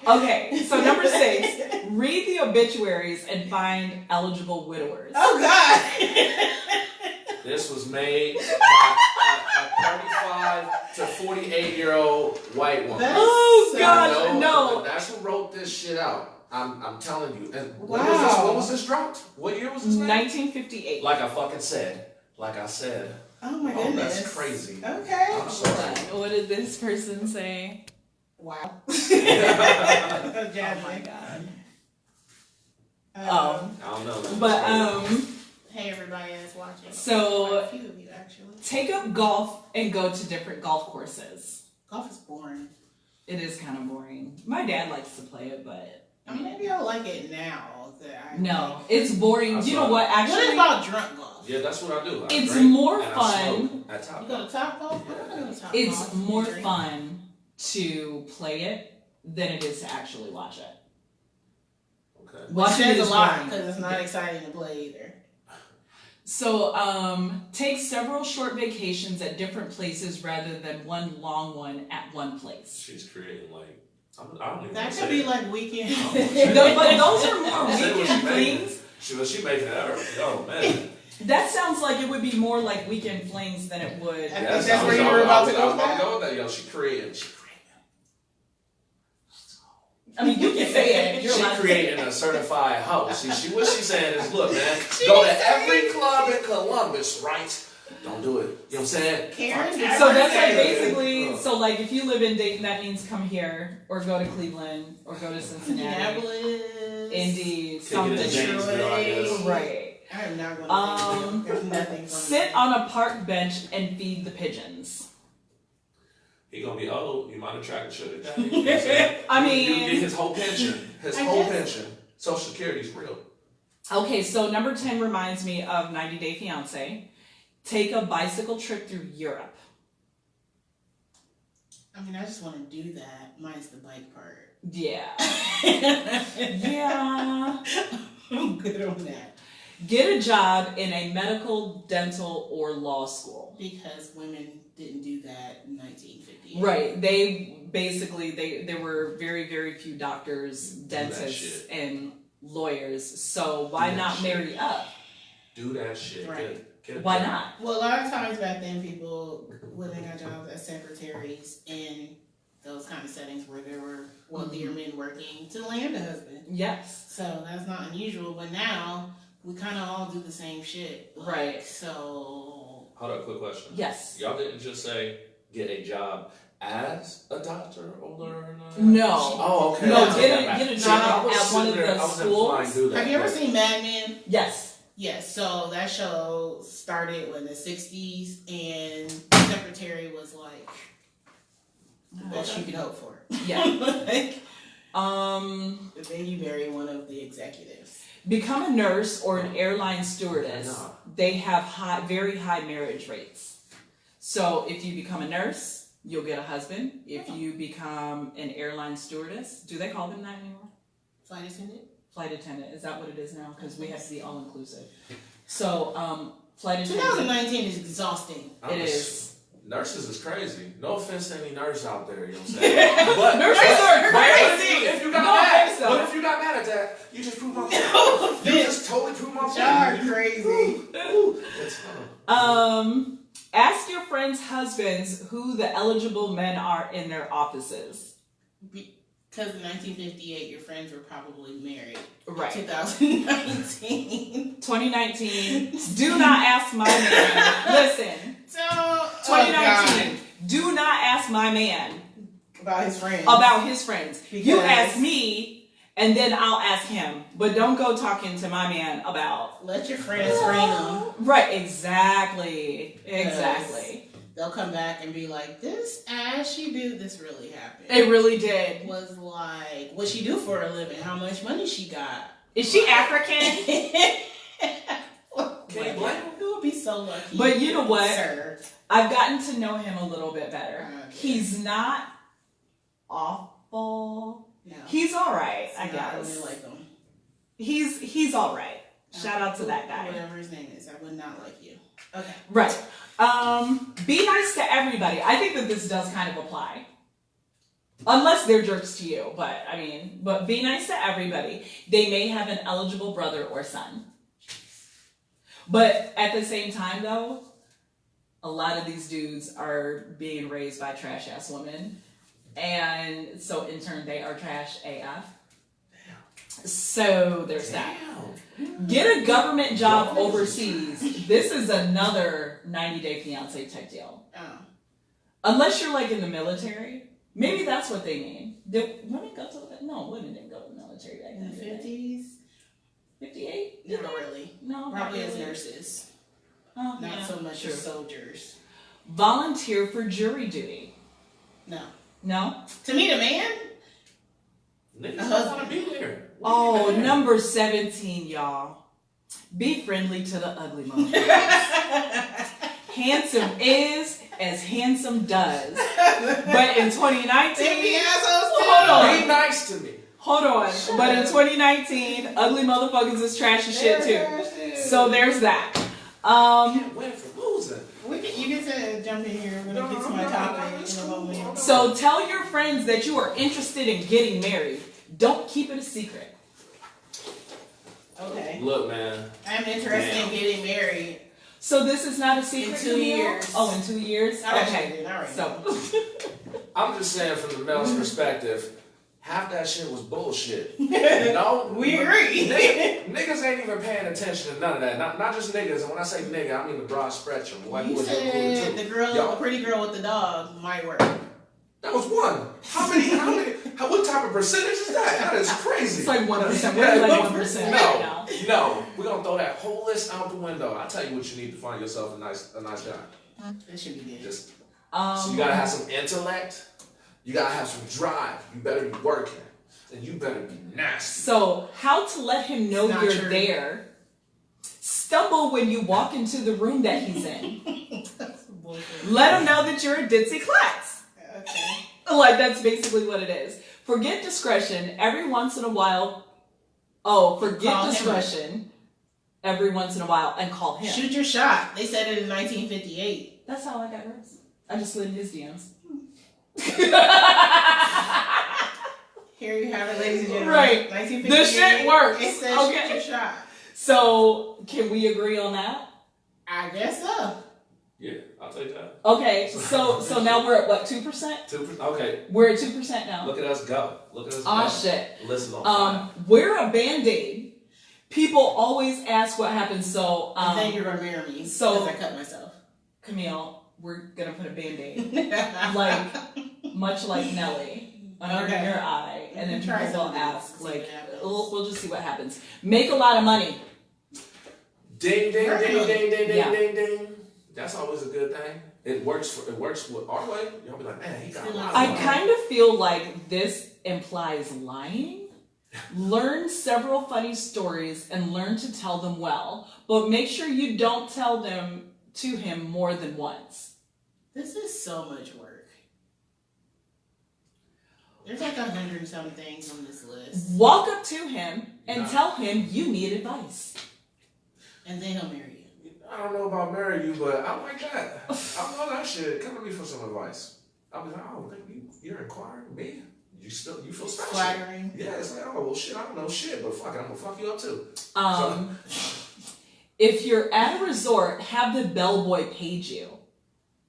Okay, so number 6, read the obituaries and find eligible widowers. Oh God! This was made by a 35 to 48-year-old white woman. That's Oh, so- gosh, no. That's who wrote this shit out. I'm telling you. And Wow. when was this dropped? What year was this made? 1958. Like I fucking said. Like I said. Oh my Oh, goodness. that's crazy. Okay. I'm sorry. What did this person say? Wow. Oh my god. Um, I don't know. But Hey, everybody that's watching. So- Quite a few of you actually. take up golf and go to different golf courses. Golf is boring. It is kind of boring. My dad likes to play it, but I mean, maybe I'll like it now. That I no, like. it's boring. I You saw know it. what? What Actually, about drunk golf? Yeah, that's what I do. I It's drink more and I fun. smoke at Top You go to Top Golf? I don't go to Top it's Golf. more You drink. fun to play it than it is to actually watch it. Okay. Which Watching it says is a lot boring. because it's not exciting to play either. So, take several short vacations at different places rather than one long one at one place. She's creating like I don't even That say could be it. like weekend. But those are more Say what weekend she made. flings. She making that. Oh man. That sounds like it would be more like weekend flings than it would. I think that's where you were I about was to go. about to go with that. Yo, she creating. I mean, you can say it. You're She allowed to say creating a certified house. See, what she's saying is, look, man, go to every club in Columbus, right? Don't do it. You know what I'm saying? Karen, it. So that's like Yeah. basically, so like if you live in Dayton, that means come here or go to Cleveland or go to Cincinnati, Minneapolis. Indy, Take it something. to Janesville, I guess. Right. I am not going to There's nothing for Sit me. on a park bench and feed the pigeons. He gonna be old. You might attract a sugar daddy. You know what I'm saying? I You mean, get his whole pension. His I whole guess. pension. Social Security's real. okay, so number 10 reminds me of 90 Day Fiancé. Take a bicycle trip through Europe. I mean, I just want to do that. Mine's the bike part. Yeah. Yeah. Yeah. I'm good on that. Get a job in a medical, dental, or law school. Because women didn't do that in 1950. Right. They basically, there were very, very few doctors, that dentists, shit. and lawyers. So why Do that not shit. marry up? do that shit. Right. Get a Why job. not? Well, a lot of times back then, women got jobs as secretaries in those kind of settings where there were wealthier men working to land a husband. Yes. So that's not unusual. But now we kind of all do the same shit. Like, Right. So. Hold on, quick question. Yes. Y'all didn't just say get a job as a doctor or learn? No. Oh, okay. No, Okay, get a okay. job I was at one sitting of there, the I was schools. implying do that, Have you ever but- seen Mad Men? Yes. Yes, so that show started in the 60s, and secretary was like the best you could hope for. Yeah. Like, But then you marry one of the executives. become a nurse or an airline stewardess. No. They have very high marriage rates. So if you become a nurse, you'll get a husband. If you become an airline stewardess, do they call them that anymore? Flight attendant? Flight attendant, is that what it is now? Because we have to be all inclusive. So, flight attendant. 2019 is exhausting. It is. Nurses is crazy. No offense to any nurse out there, you know what I'm saying? But Nurses are crazy. If you got No mad, offense, though. but if you got mad at that, you just proved my point. No You just totally proved my Y'all are point. crazy. It's Ask your friends' husbands who the eligible men are in their offices. Because in 1958, your friends were probably married. Right. 2019. 2019. Do not ask my man. Listen. So, 2019. Do not ask my man about his friends. about his friends. You Because- ask me, and then I'll ask him. But don't go talking to my man about. Let your friends screen them. Right. Exactly. Exactly. They'll come back and be like, this ass she do, this really happened. It really did. Was like, what she do for a living? How much money she got? Is she African? Can you blame him? You would be so lucky. But you know what? Sir. I've gotten to know him a little bit better. Okay. He's not awful. No. He's all right, I No, guess. I really like him. He's all right. Shout out to that guy. Whatever his name is, I would not like you. Okay. Right. Be nice to everybody. I think that this does kind of apply. Unless they're jerks to you, but be nice to everybody. They may have an eligible brother or son. But at the same time though, a lot of these dudes are being raised by trash ass women. And so in turn they are trash AF. So there's that. Get a government job overseas. This is another 90-day fiance type deal. Oh. Unless you're like in the military. Maybe that's what they mean. Did women go to the No, women didn't go to the military back In the then. 50s? 58? Not really. No, Probably not as really. nurses. Oh, Not yeah, so much true. as soldiers. Volunteer for jury duty. No. No? To meet a man? Niggas A don't husband. want to be there. Oh, number 17, y'all. Be friendly to the ugly motherfuckers. Handsome is as handsome does. But in 2019, They be assholes too. hold on. Be nice to me. Hold on. But in 2019, ugly motherfuckers is trash as shit too. So there's that. Can't win for losing. You get to jump in here. We're going to get to my topic in a moment. So tell your friends that you are interested in getting married. Don't keep it a secret. Okay. Look, man. I'm interested in getting married. So this is not a secret. In 2 Camille? years. Oh, in 2 years? All right, Okay. all right. So I'm just saying from the male's perspective, half that shit was bullshit. No, We agree. Niggas ain't even paying attention to none of that. Not just niggas. And when I say nigga, I mean the broad spectrum. White You boys included said too. the girl, Yo, the pretty girl with the dog might work. that was one. How many? What type of percentage is that? That is crazy. it's like 1%. We're like 1% right now. No, we're gonna throw that whole list out the window. I'll tell you what you need to find yourself a nice guy. That should be good. Just so you gotta have some intellect. You gotta have some drive. You better be working, and you better be nasty. So how to let him know It's not you're true. there. Stumble when you walk into the room that he's in. That's bullshit. Let him know that you're a ditzy klutz. Okay. Like, that's basically what it is. Forget discretion every once in a while. Oh, forget Call him. discretion every once in a while and call him. Shoot your shot. They said it in 1958. That's how I got hers. I just slid in his DMs. Here you have it, ladies and gentlemen. Right. 1958. The shit works. It says Okay. shoot your shot. So can we agree on that? I guess so. Yeah, I'll take that. Okay, so now we're at what, 2%? 2%. Okay, We're at 2% now. look at us go. Look at us Oh go. shit. Listen on fire. We're a Band-Aid. People always ask what happens. So I think you're gonna marry me. so- because I cut myself. Qamil, we're gonna put a Band-Aid, like much like Nelly, under Okay. your eye, and then Try people will something. ask, See like, what happens. we'll just see what happens. Make a lot of money. Ding, ding, Right. ding, ding, ding, ding, Yeah. ding, ding. That's always a good thing. It works with our way. You'll be like, man, he got a lot of I money. kind of feel like this implies lying. Learn several funny stories and learn to tell them well, but make sure you don't tell them to him more than once. This is so much work. There's like 100-some things on this list. Walk up to him and Nah. tell him you need advice. And then he'll marry you. I don't know about marry you, but I like that. I love that shit. Come to me for some advice. I'll be like, oh, you're inquiring me? You feel special. Flattering. Yeah, it's like, oh, well, shit, I don't know shit, but fuck it, I'm gonna fuck you up too. If you're at a resort, have the bellboy page you.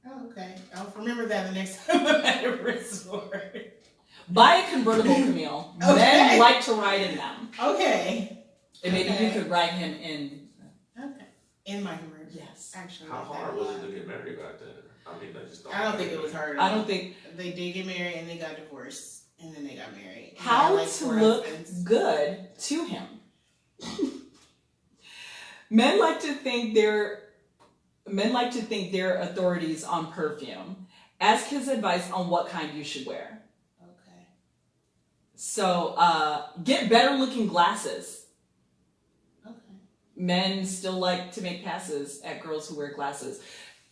Oh, okay. I'll remember that the next time I'm at a resort. Buy a convertible, Qamil. Okay. Men like to ride in them. Okay. And maybe Okay. you could ride him in. Okay. In my room. Yes. Actually. How like hard that was a it lot. to get married back then? I mean, they just I don't think it was hard. I don't think. They did get married and they got divorced and then they got married. And How they had, like, to 4 look husbands. good to him. Men like to think they're authorities on perfume. Ask his advice on what kind you should wear. Okay. So get better looking glasses. Okay. Men still like to make passes at girls who wear glasses,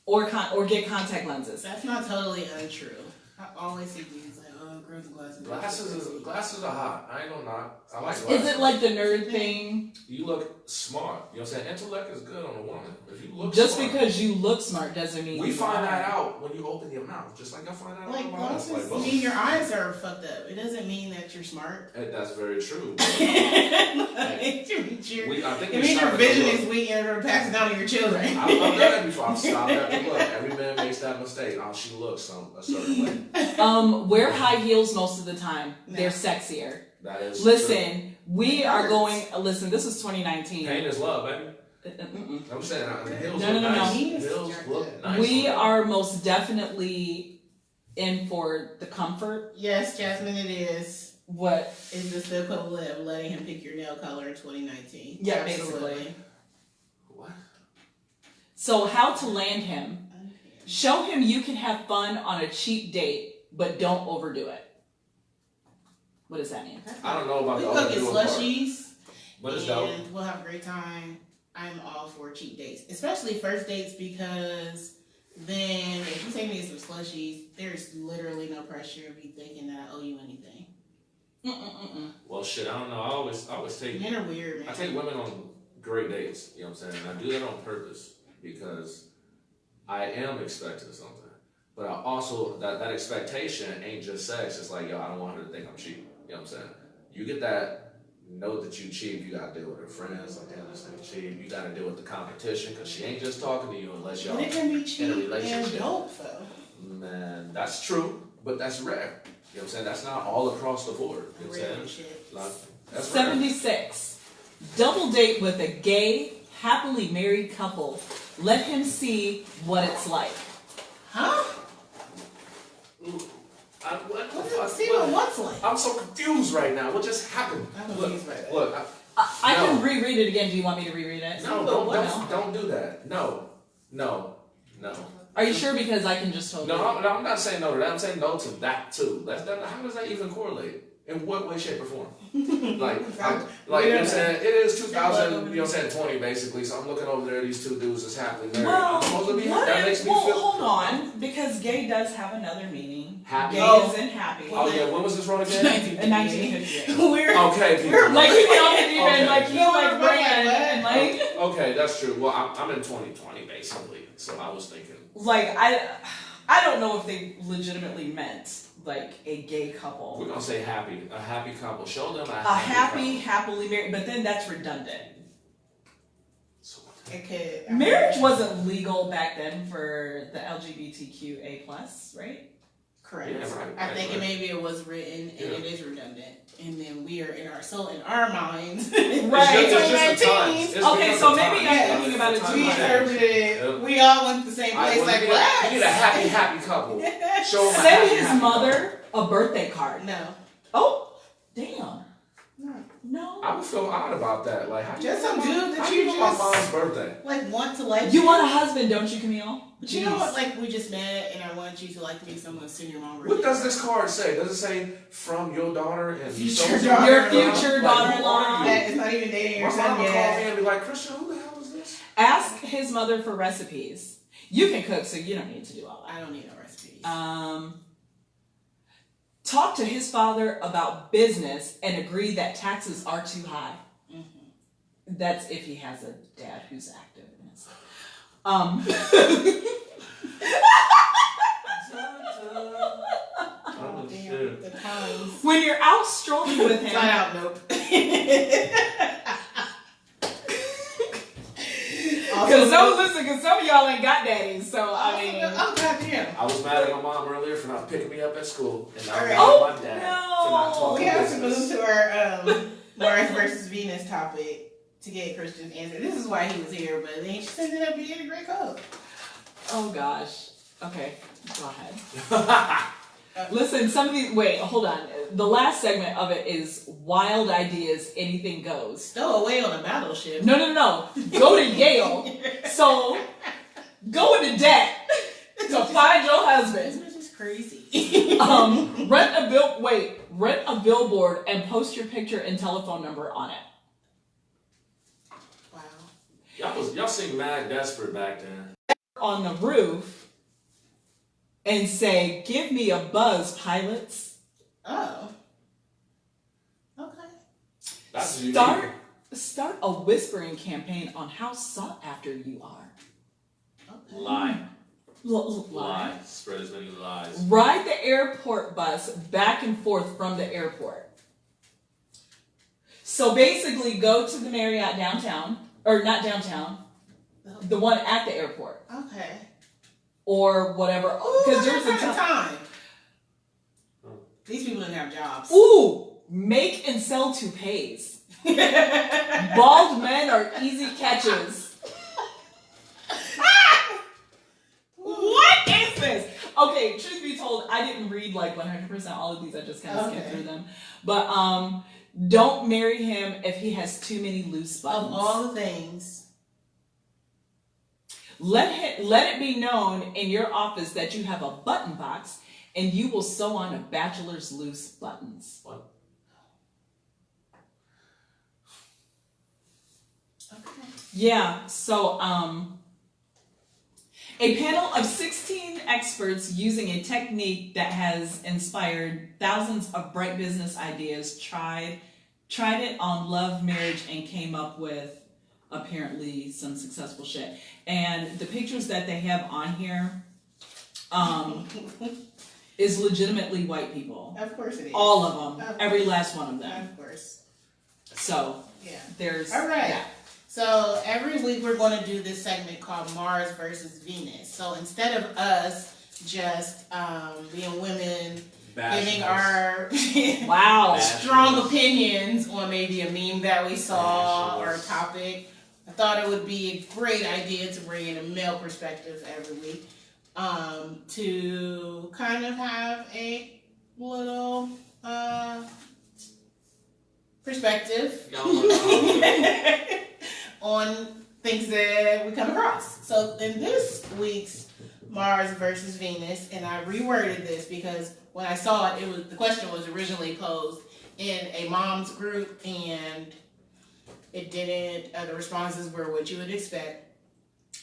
or get contact lenses. That's not totally untrue. I always see these like, oh, girls with glasses. Glasses are hot. I ain't gonna knock. I like Is glasses. it like the nerd thing? You look smart. You know what I'm saying? Intellect is good on a woman. If you look Just smart, because you look smart doesn't mean we you find are. that out when you open your mouth. Just like I find out Like about my eyes. glasses Like, mean your eyes are fucked up. It doesn't mean that you're smart. that's very true. It means your I think it we means your stop at the vision look. is weak and you're passing down to your children. I've done that before. I've stopped at the look. Every man makes that mistake. Oh, she looks a certain way. Wear high heels most of the time. No. They're sexier. That is Listen, we are Hurts. going. Listen, this is 2019. true. Pain is love, baby. Mm-mm. I'm saying the hills No, look no, no, nice. no. Hills look nice. We on are most definitely in for the comfort. Yes, Jasmine, it is. What? Is this the equivalent of letting him pick your nail color in 2019? Yeah, Absolutely. basically. What? So how to land him? Okay. Show him you can have fun on a cheap date, but don't overdo it. What does that mean? I don't know about We the cook at overdoing part, slushies, but it's dope. and we'll have a great time. I'm all for cheap dates, especially first dates, because then if you take me to some slushies, there's literally no pressure of you thinking that I owe you anything. Well, shit, I don't know. I always take Men are weird, man. I take women on great dates. You know what I'm saying? And I do that on purpose because I am expecting something. But I also that expectation ain't just sex. It's like, yo, I don't want her to think I'm cheap. You know what I'm saying? You get that. Know that you cheap. You gotta deal with her friends. Like, damn, this nigga cheap. You gotta deal with the competition because she ain't just talking to you unless y'all But it can be in a cheap and relationship. dope, though. Man, that's true, but that's rare. You know what I'm saying? That's not all across the board. You know what I'm Really saying? shit. Like, that's rare. 76. Double date with a gay, happily married couple. Let him see what it's like. Huh? What the What fuck? is see what what's like? I'm so confused right now. What just happened? I'm Look, confused by that. look. I No. can reread it again. Do you want me to reread it? No, don't do that. No. Are you sure? Because I can just totally. No, I'm not saying no to that. I'm saying no to that too. How does that even correlate? In what way, shape, or form? Like, you know what I'm saying? It is 2000, you know what I'm saying, 20 basically. So I'm looking over there, these two dudes is happily married. I'm supposed to be happy. That makes me feel. hold on, because gay does have another meaning. Happy? Gay Oh. is in happy. Oh yeah, when was this wrong again? In 1958. We're Okay, people. Like he don't even Okay. like he's No, like I'm brand like, and like Okay, that's true. Well, I'm in 2020 basically, so I was thinking. I don't know if they legitimately meant like a gay We're couple. gonna say happy, a happy couple. Show them A happy, happily married, but then that's redundant. it could. Marriage wasn't legal back then for the LGBTQA+, right? Correct. Yeah, right, I right, think right. maybe it was written and Yeah. it is redundant. And then we are in our minds. Right. It's just the times. It's Okay, because so of maybe times. I'm thinking about it Times too We much. change. interpreted. Yep. We all went to the same All right, place. well, Like we what? need a happy couple. Show them a Send his happy mother a birthday card. No. Oh, damn. No. No. I would feel odd about that. Like, how do Just you some know dude that how you do know my just- mom's birthday? Like want to like You want a husband, don't you, Qamil? But you know what? Like we just met, and I want you to like me. So I'm gonna send your mom. What does this card say? Does it say from your daughter and Future so-and-so? daughter. Your Like, future who daughter-in-law. are you? That is not even dating your My son mom would call me yet. and be like, Christian, who the hell is this? Ask his mother for recipes. You can cook, so you don't need to do all I don't need no recipes. that. Talk to his father about business and agree that taxes are too high. Mhm. That's if he has a dad who's active in his Oh, damn, shit. the times. When you're out strolling with him, Flat out, nope. because some of y'all ain't got daddies, so I mean. Oh goddamn. I was mad at my mom earlier for not picking me up at school, and I was All mad right. Oh, at my dad no. for not talking We have to business. move to our Mars versus Venus topic to get Christian's answer. This is why he was here, but then he just ended up being a great coach. Oh gosh. Okay, go ahead. Listen, some of these. Wait, hold on. The last segment of it is wild ideas. Anything goes. Stow away on a battleship. No. Go to Yale. So go into debt to find your husband. This bitch is crazy. Rent a billboard and post your picture and telephone number on it. Wow. Y'all seem mad desperate back then. On the roof and say, "Give me a buzz, pilots." Oh. Okay. That's unique. Start a whispering campaign on how sought after you are. Okay. Lie. Lie. Lie. Spread as many lies. Ride the airport bus back and forth from the airport. So basically, go to the Marriott downtown, or not downtown, the one at the airport, Okay. or whatever. Ooh, Because there's a time. time. These people didn't have jobs. Ooh, make and sell toupees. Bald men are easy catches. What is this? Okay, truth be told, I didn't read like 100% all of these. I just kind of skipped Okay. through them. But don't marry him if he has too many loose buttons. Of all the things. Let it be known in your office that you have a button box and you will sew on a bachelor's loose buttons. What? Okay. Yeah, so a panel of 16 experts using a technique that has inspired thousands of bright business ideas tried it on love, marriage, and came up with apparently some successful shit. And the pictures that they have on here is legitimately white people. Of course it is. All of them. Of Every course. last one of them. Of course. So Yeah. there's... All right. yeah. So every week we're going to do this segment called Mars versus Venus. So instead of us just being women, giving our Wow. strong opinions on maybe a meme that we saw or a Bachelors. topic, I thought it would be a great idea to bring in a male perspective every week to kind of have a little perspective on things that we come across. So in this week's Mars versus Venus, and I reworded this because when I saw it, the question was originally posed in a mom's group, and it didn't. The responses were what you would expect.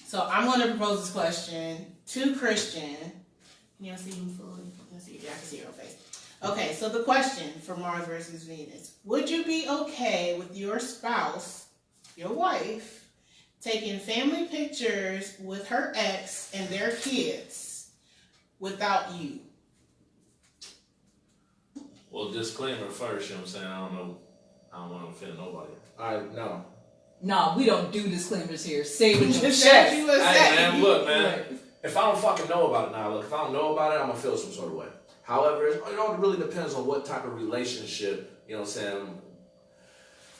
So I'm going to propose this question to Christian. Can y'all see him fully? Let's see. Yeah, I can see your face. Okay, so the question for Mars versus Venus: would you be okay with your spouse, your wife, taking family pictures with her ex and their kids without you? Well, disclaimer first, you know what I'm saying? I don't want to offend nobody. No. Nah, we don't do disclaimers here. Say what you Just said. said you was Hey, saying. man, look, man. Right. If I don't fucking know about it now, look, if I don't know about it, I'm gonna feel some sort of way. However, it all really depends on what type of relationship, you know what I'm saying?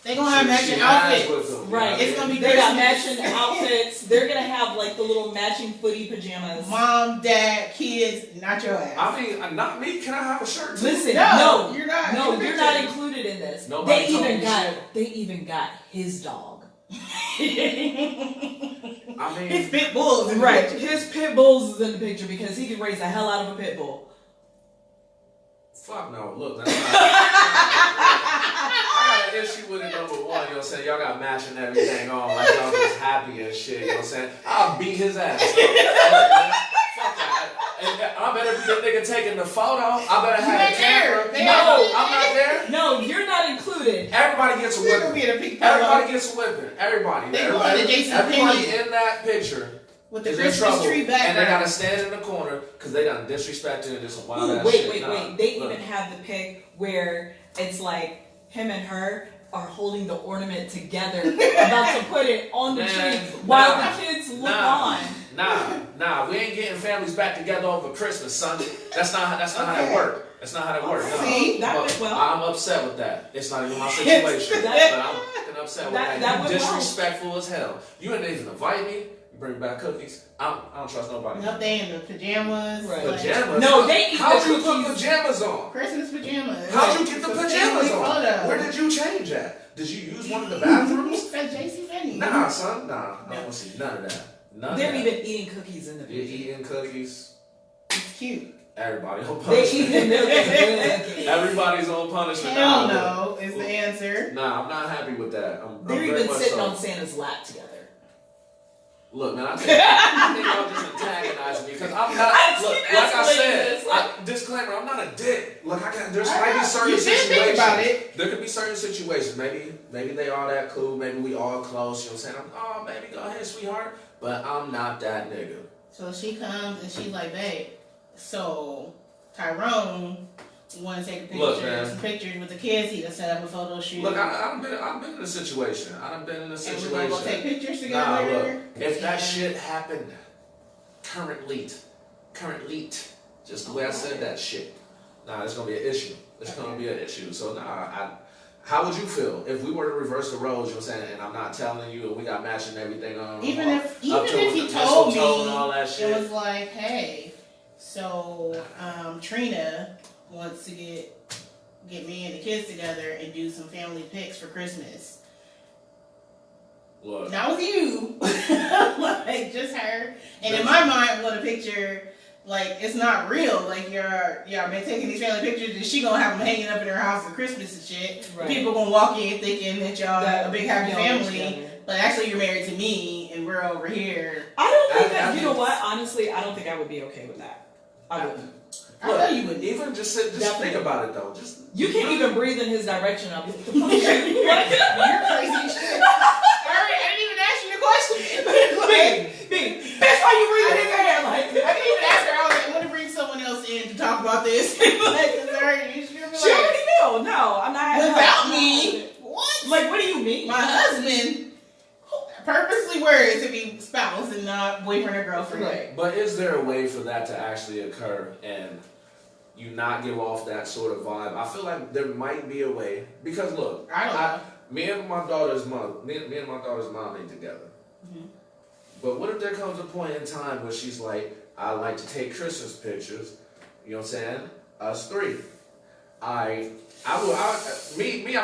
They gonna have matching outfits. Right. It's gonna be They got Christmas. matching outfits. They're gonna have like the little matching footy pajamas. Mom, dad, kids, not your ass. I mean, not me. Can I have a shirt too? Listen, No, no, you're not. No, You're you're not pictured. included in this. Nobody told me They even got his dog. I mean, His pit bulls. in the Right. picture. His pit bulls is in the picture because he can raise the hell out of a pit bull. fuck no. Look, that's not. I got an issue with it, number one. You know what I'm saying? Y'all got matching everything on, like y'all just happy and shit. You know what I'm saying? I'll beat his ass. Fuck that. And I better be the nigga taking the photo. I better You have ain't a camera. there. No, I'm not there. No, you're not included. Everybody gets a We're gonna whipping. be in a pink Everybody photo gets a whipping. Everybody. They going to Jason Everybody Penney. in that picture with the is in Christmas trouble. tree And they gotta background. stand in the corner because they done disrespected and did some wild Ooh, ass wait. shit. Nah, They look. even have the pic where it's like him and her are holding the ornament together, about to put it on the Man, tree while nah, the kids look nah. on. Nah, we ain't getting families back together over Christmas, son. That's not how that works. That's not how that works. No. See? That But went well. I'm upset with that. It's not even my situation. But I'm fucking upset with that. That You went well. disrespectful as hell. You didn't even invite me. You bring back cookies. I don't trust nobody. No, they in the pajamas. Right. like, Pajamas? No, they eat How'd the you put cookies. pajamas on? Christmas pajamas. How'd you get the It's a pajamas family on? photo. Where did you change at? Did you use one of the bathrooms? It's at JCPenney. Nah, son. Nah. I don't want to see none of that. None of They're that. even eating cookies in the You're picture. eating cookies. It's cute. Everybody on They punishment. eating milk and cookies. Everybody's on punishment. Hell Nah, no is the answer. Nah, I'm not happy with that. I'm They're very even much sitting so. on Santa's lap together. Look, man, I think y'all just antagonizing me because I'm not. I Look, keep like I escalating said, this, like- disclaimer: I'm not a dick. Look, there's I might know. be certain You did situations. think about it. There could be certain situations. Maybe they all that cool. Maybe we all close. You know what I'm saying? Oh, baby, go ahead, sweetheart. But I'm not that nigga. So she comes and she's like, babe, so Tyrone want to take a Look, picture, man. some pictures with the kids. He done set up a photo shoot. Look, I've been in a situation. I've been in a and we're situation. gonna go take pictures Nah, together. look, if that And- shit happened, currently, just the way I said that shit, nah, it's gonna be an issue. It's gonna be an issue. So how would you feel if we were to reverse the roles? You know what I'm saying? And I'm not telling you, and we got matching everything on. Even if up to he the told mistletoe me, and all that shit. it was like, hey, so Trina wants to get me and the kids together and do some family pics for Christmas. Look, Not with you, like just her. And in my mind, what a picture, like it's not real. Like y'all been taking these family pictures, and she gonna have them hanging up in her house for Christmas and shit. Right. People gonna walk in thinking that y'all a big happy y'all are family, together. but actually you're married to me, and we're over here. I don't think I that. You know think- what? Honestly, I don't think I would be okay with that. I wouldn't. I know you wouldn't. even just Definitely. think about it though. Just You can't even breathe in his direction. I'll be like, You're crazy as shit. Alright, I didn't even ask you the question. Big, that's why you breathe in his hair. Like, I didn't even ask her. I was like, I want to bring someone else in to talk about this. Like, sorry, you should be she like, already knew. No, I'm not having without her. me. What? Like, what do you mean? My husband purposely worded to be spouse and not boyfriend or girlfriend. Right. But is there a way for that to actually occur and you not give off that sort of vibe? I feel like there might be a way because look, I don't know. me and my daughter's mom ain't together. Mhm. But what if there comes a point in time where she's like, I like to take Christmas pictures. You know what I'm saying? Us three. I'm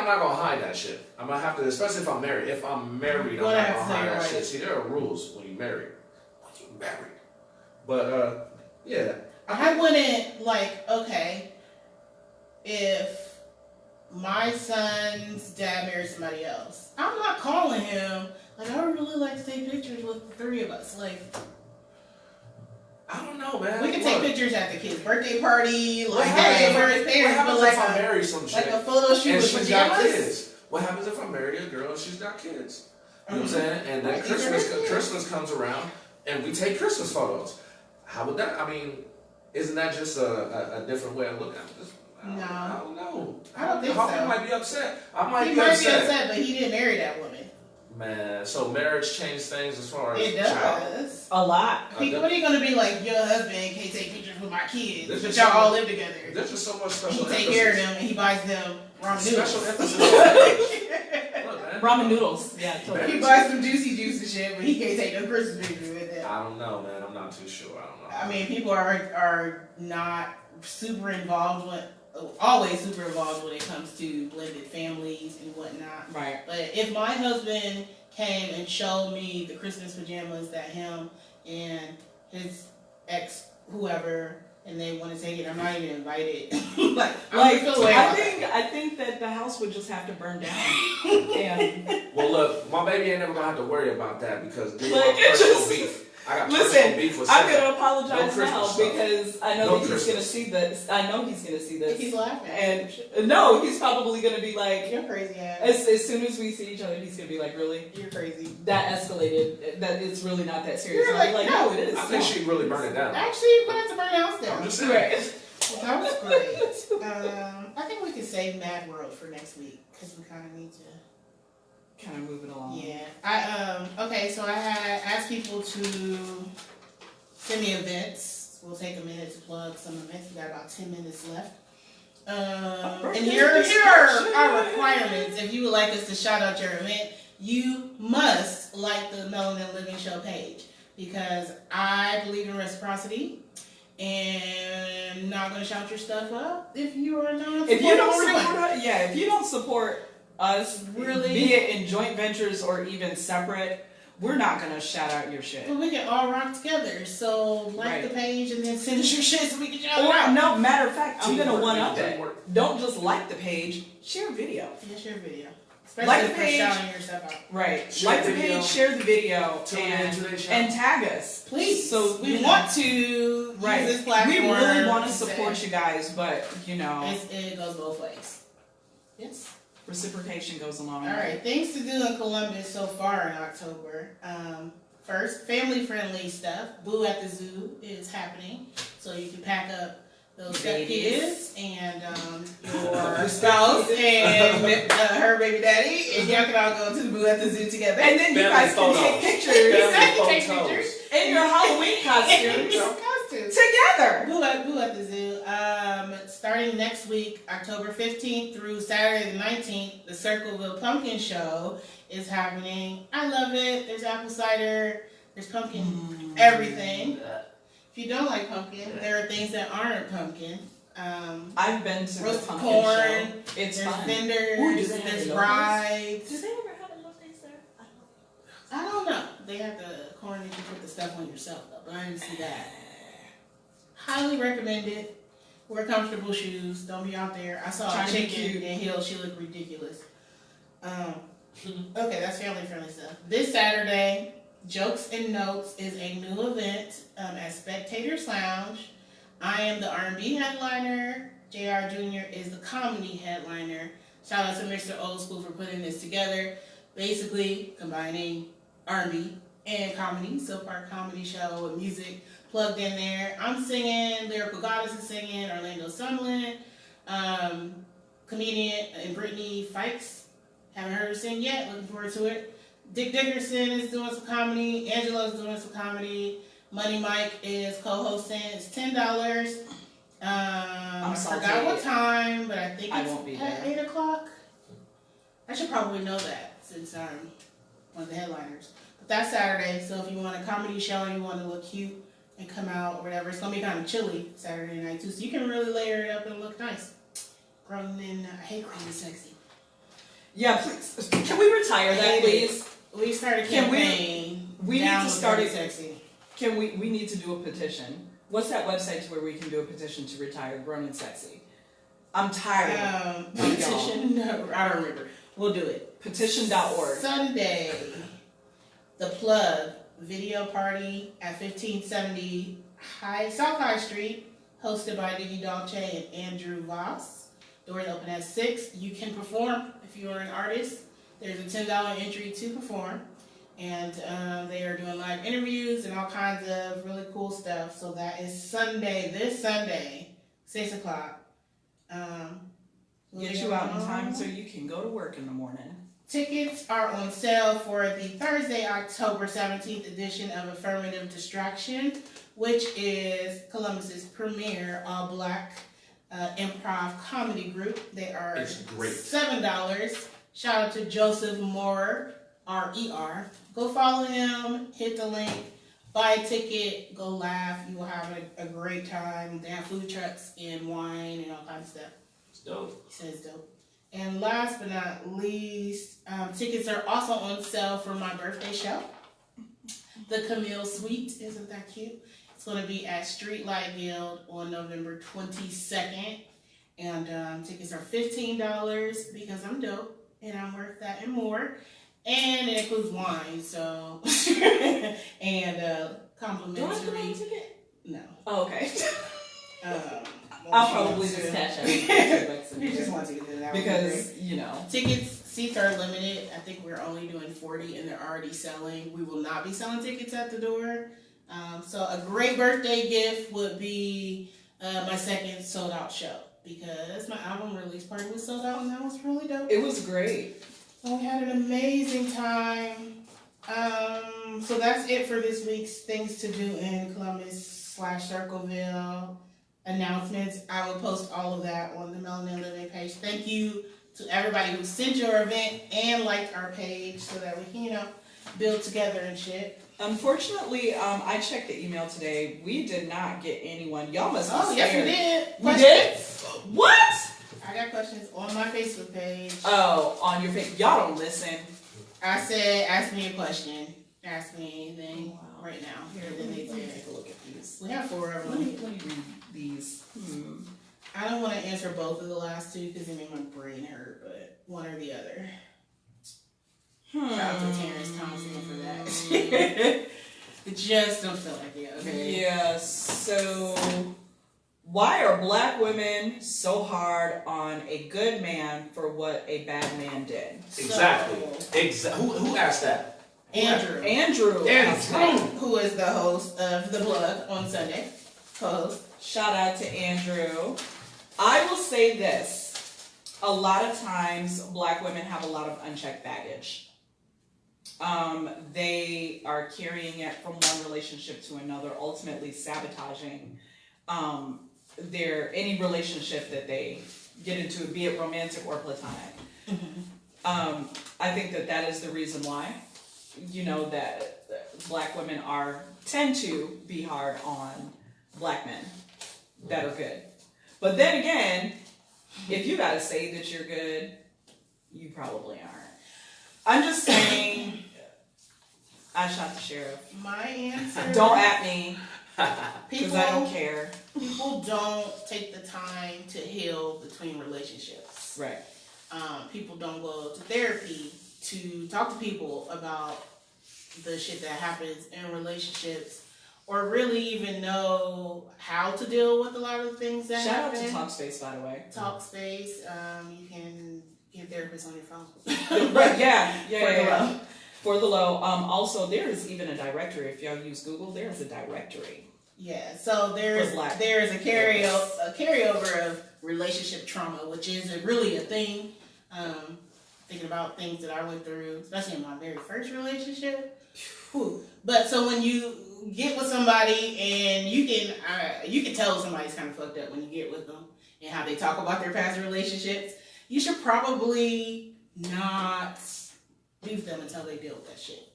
not gonna hide that shit. I'm gonna have to, especially if I'm married. If I'm married, I'm Gonna not have gonna to say hide that right. shit. See, there are rules when you marry. When you married. But yeah. I wouldn't, like, okay, if my son's dad married somebody else, I'm not calling him, like, I would really like to take pictures with the three of us. Like, I don't know, man. we can take Look, pictures at the kid's birthday party, What like, happens hey, if for his what parents, happens but if I like marry some like chick a photo shoot and with she's got pajamas? kids? What happens if I marry a girl and she's got kids? You know what I'm saying? And then I think they're kids. Christmas comes around and we take Christmas photos. How would that? I mean, isn't that just a different way of looking at this? No. I don't know. I don't think Hawkins so. might be upset. I might He be might be upset. upset, but he didn't marry that woman. Man, so marriage changed things as far as It does. A lot. People, what are you gonna be like? Your husband can't take pictures with my kids, There's but just y'all so all much- live together. There's just so much special He take emphasis. care of them and he buys them ramen noodles. Special emphasis. Look, man. Ramen noodles. Yeah, totally. He buys some juicy juice and shit, but he can't take no Christmas pictures with them. I don't know, man. I'm not too sure. I don't know. I mean, people are not super involved with, always super involved when it comes to blended families and whatnot. Right. But if my husband came and showed me the Christmas pajamas that him and his ex, whoever, and they want to take it, I'm not even invited. like Like, feel the way about I think that the house would just have to burn down. And Well, look, my baby ain't never gonna have to worry about that because they Like, want it personal just- beef. I got listen, personal beef with I'm Santa. gonna apologize No Christmas now stuff. because I know No that he's Christmas. gonna see this. I know he's gonna see it. this. He's laughing. And no, he's probably gonna be like, You're crazy ass. as soon as we see each other, he's gonna be like, really? You're crazy. That escalated. That it's really not that serious. You're And I'm like, like, no. no, it is. I think she really burned it down. Actually, you put it to burn house down. I'm just saying. Right. That was great. I think we could save Mad World for next week because we kind of need to. Kind of moving along. Yeah. Okay. So I had asked people to send me events. We'll take a minute to plug some events. We got about 10 minutes left. And here are our requirements. If you would like us to shout out your event, you must like the Melanin Living Show page because I believe in reciprocity. And I'm not gonna shout your stuff up if you are not. If you don't supporting what we're support doing. us, yeah, if you don't support us, Really? be it in joint ventures or even separate, we're not gonna shout out your shit. But we can all rock together. So like Right. the page and then send us your shit so we can shout it Or out. no, matter of fact, I'm gonna Teamwork, one up it. teamwork. Don't just like the page, share a video. Yeah, share a video. Especially Like the for page. shouting yourself out. Right. Share Like the video. page, share the video, Tune in and to their show. tag us. Please. So we you know. want to Right. use this platform. We really want to to support say- you guys, but you know, It goes both ways. Yes. reciprocation goes a long All way. right. Things to do in Columbus so far in October. First, family-friendly stuff. Boo at the Zoo is happening, so you can pack up those stepkids and your spouse and her baby daddy, and y'all can all go to the Boo at the Zoo together. And then you Family guys can photos. take pictures Exactly, take photos. pictures. in your Halloween costumes Costumes. together. Boo at the Zoo. Starting next week, October 15th through Saturday the 19th, the Circleville Pumpkin Show is happening. I love it. There's apple cider. There's pumpkin everything. If you don't like pumpkin, there are things that aren't pumpkin. I've been to the Roasted pumpkin corn. show. It's There's fun. vendors. Ooh, do they have There's locals? rides. Do they ever have a love days there? I don't know. They have the corn that you put the stuff on yourself though, but I didn't see that. Highly recommend it. Wear comfortable shoes. Don't be out there. I saw Trying a to be chicken cute. in heels. She looked ridiculous. Okay, that's family friendly stuff. This Saturday, Jokes and Notes is a new event at Spectators Lounge. I am the R&B headliner. JR Jr. is the comedy headliner. Shout out to Mr. Old School for putting this together. Basically, combining R&B and comedy. So part comedy show with music plugged in there. I'm singing. Lyrical Goddess is singing. Orlando Sumlin. Comedian and Brittany Fikes. Haven't heard her sing yet. Looking forward to it. Dick Dickerson is doing some comedy. Angela's doing some comedy. Money Mike is co-hosting. It's $10. I salty. forgot what time, but I think I it's won't be at there. 8 o'clock. I should probably know that since I'm one of the headliners. But that's Saturday, so if you want a comedy show and you want to look cute and come out or whatever, it's going to be kind of chilly Saturday night too, so you can really layer it up and look nice. Grown and I hate grown and sexy. Yeah, please. Can we retire that, Hate it. please? We started a Can we- campaign. we need down to with start grown it- and sexy. Can we need to do a petition. What's that website where we can do a petition to retire Grown and Sexy? I'm tired. Petition? No, I don't remember. We'll do it. Petition.org. Sunday, The Plug video party at 1570 South High Street, hosted by Diggy Dolce and Andrew Voss. Doors open at 6. You can perform if you are an artist. There's a $10 entry to perform. And they are doing live interviews and all kinds of really cool stuff. So that is Sunday, this Sunday, 6 o'clock. Get you out in time so you can go to work in the morning. Tickets are on sale for the Thursday, October 17th edition of Affirmative Distraction, which is Columbus's premier all-black improv comedy group. They are It's great. $7. Shout out to Joseph Moore, R-E-R. Go follow him, hit the link, buy a ticket, go laugh. You will have a great time. They have food trucks and wine and all kinds of stuff. It's dope. He says dope. And last but not least, tickets are also on sale for my birthday show. The Qamil Suite, isn't that cute? It's going to be at Streetlight Guild on November 22nd. And tickets are $15 because I'm dope and I'm worth that and more. And it includes wine, so. And complimentary. Do I have to buy a ticket? No. Oh, okay. I'll probably just cash out $2 You just want to do that because, you know. Tickets, seats are limited. I think we're only doing 40 and they're already selling. We will not be selling tickets at the door. So a great birthday gift would be my second sold out show because my album release party was sold out and that was really dope. It was great. So we had an amazing time. So that's it for this week's things to do in Columbus/Circleville announcements. I will post all of that on the Melanin Living page. Thank you to everybody who sent your event and liked our page so that we can, build together and shit. Unfortunately, I checked the email today. We did not get anyone. Y'all must be Oh, yes, we scared. did. We did? What? I got questions on my Facebook page. Oh, on your face. Y'all don't listen. I said, ask me a question. Ask me anything Wow. right now. Here, then they Let me said. take a look at these. We have 4 of Let me them. read these. I don't want to answer both of the last 2 because they make my brain hurt, but one or the other. Shout out to Terrence Thompson for that. It just don't feel like it, okay? Yes. So, why are black women so hard on a good man for what a bad man did? Exactly. Who asked that? Andrew. Andrew. Who is the host of The Plug on Sunday. Co-host. Shout out to Andrew. I will say this. A lot of times, black women have a lot of unchecked baggage. They are carrying it from one relationship to another, ultimately sabotaging any relationship that they get into, be it romantic or platonic. I think that is the reason why, that black women tend to be hard on black men that are good. But then again, if you gotta say that you're good, you probably aren't. I'm just saying, I shot the sheriff. My answer. Don't at me, because I don't care. People don't take the time to heal between relationships. Right. People don't go to therapy to talk to people about the shit that happens in relationships, or really even know how to deal with a lot of the things that happen. Shout out to Talkspace, by the way. Talkspace. You can get therapists on your phone. Right, yeah. For the low. Also, there is even a directory. If y'all use Google, there is a directory. Yeah. So there's a carryover of relationship trauma, which is really a thing. Thinking about things that I went through, especially in my very first relationship. Whew. But so when you get with somebody and you can tell somebody's kind of fucked up when you get with them and how they talk about their past relationships, you should probably not be with them until they deal with that shit.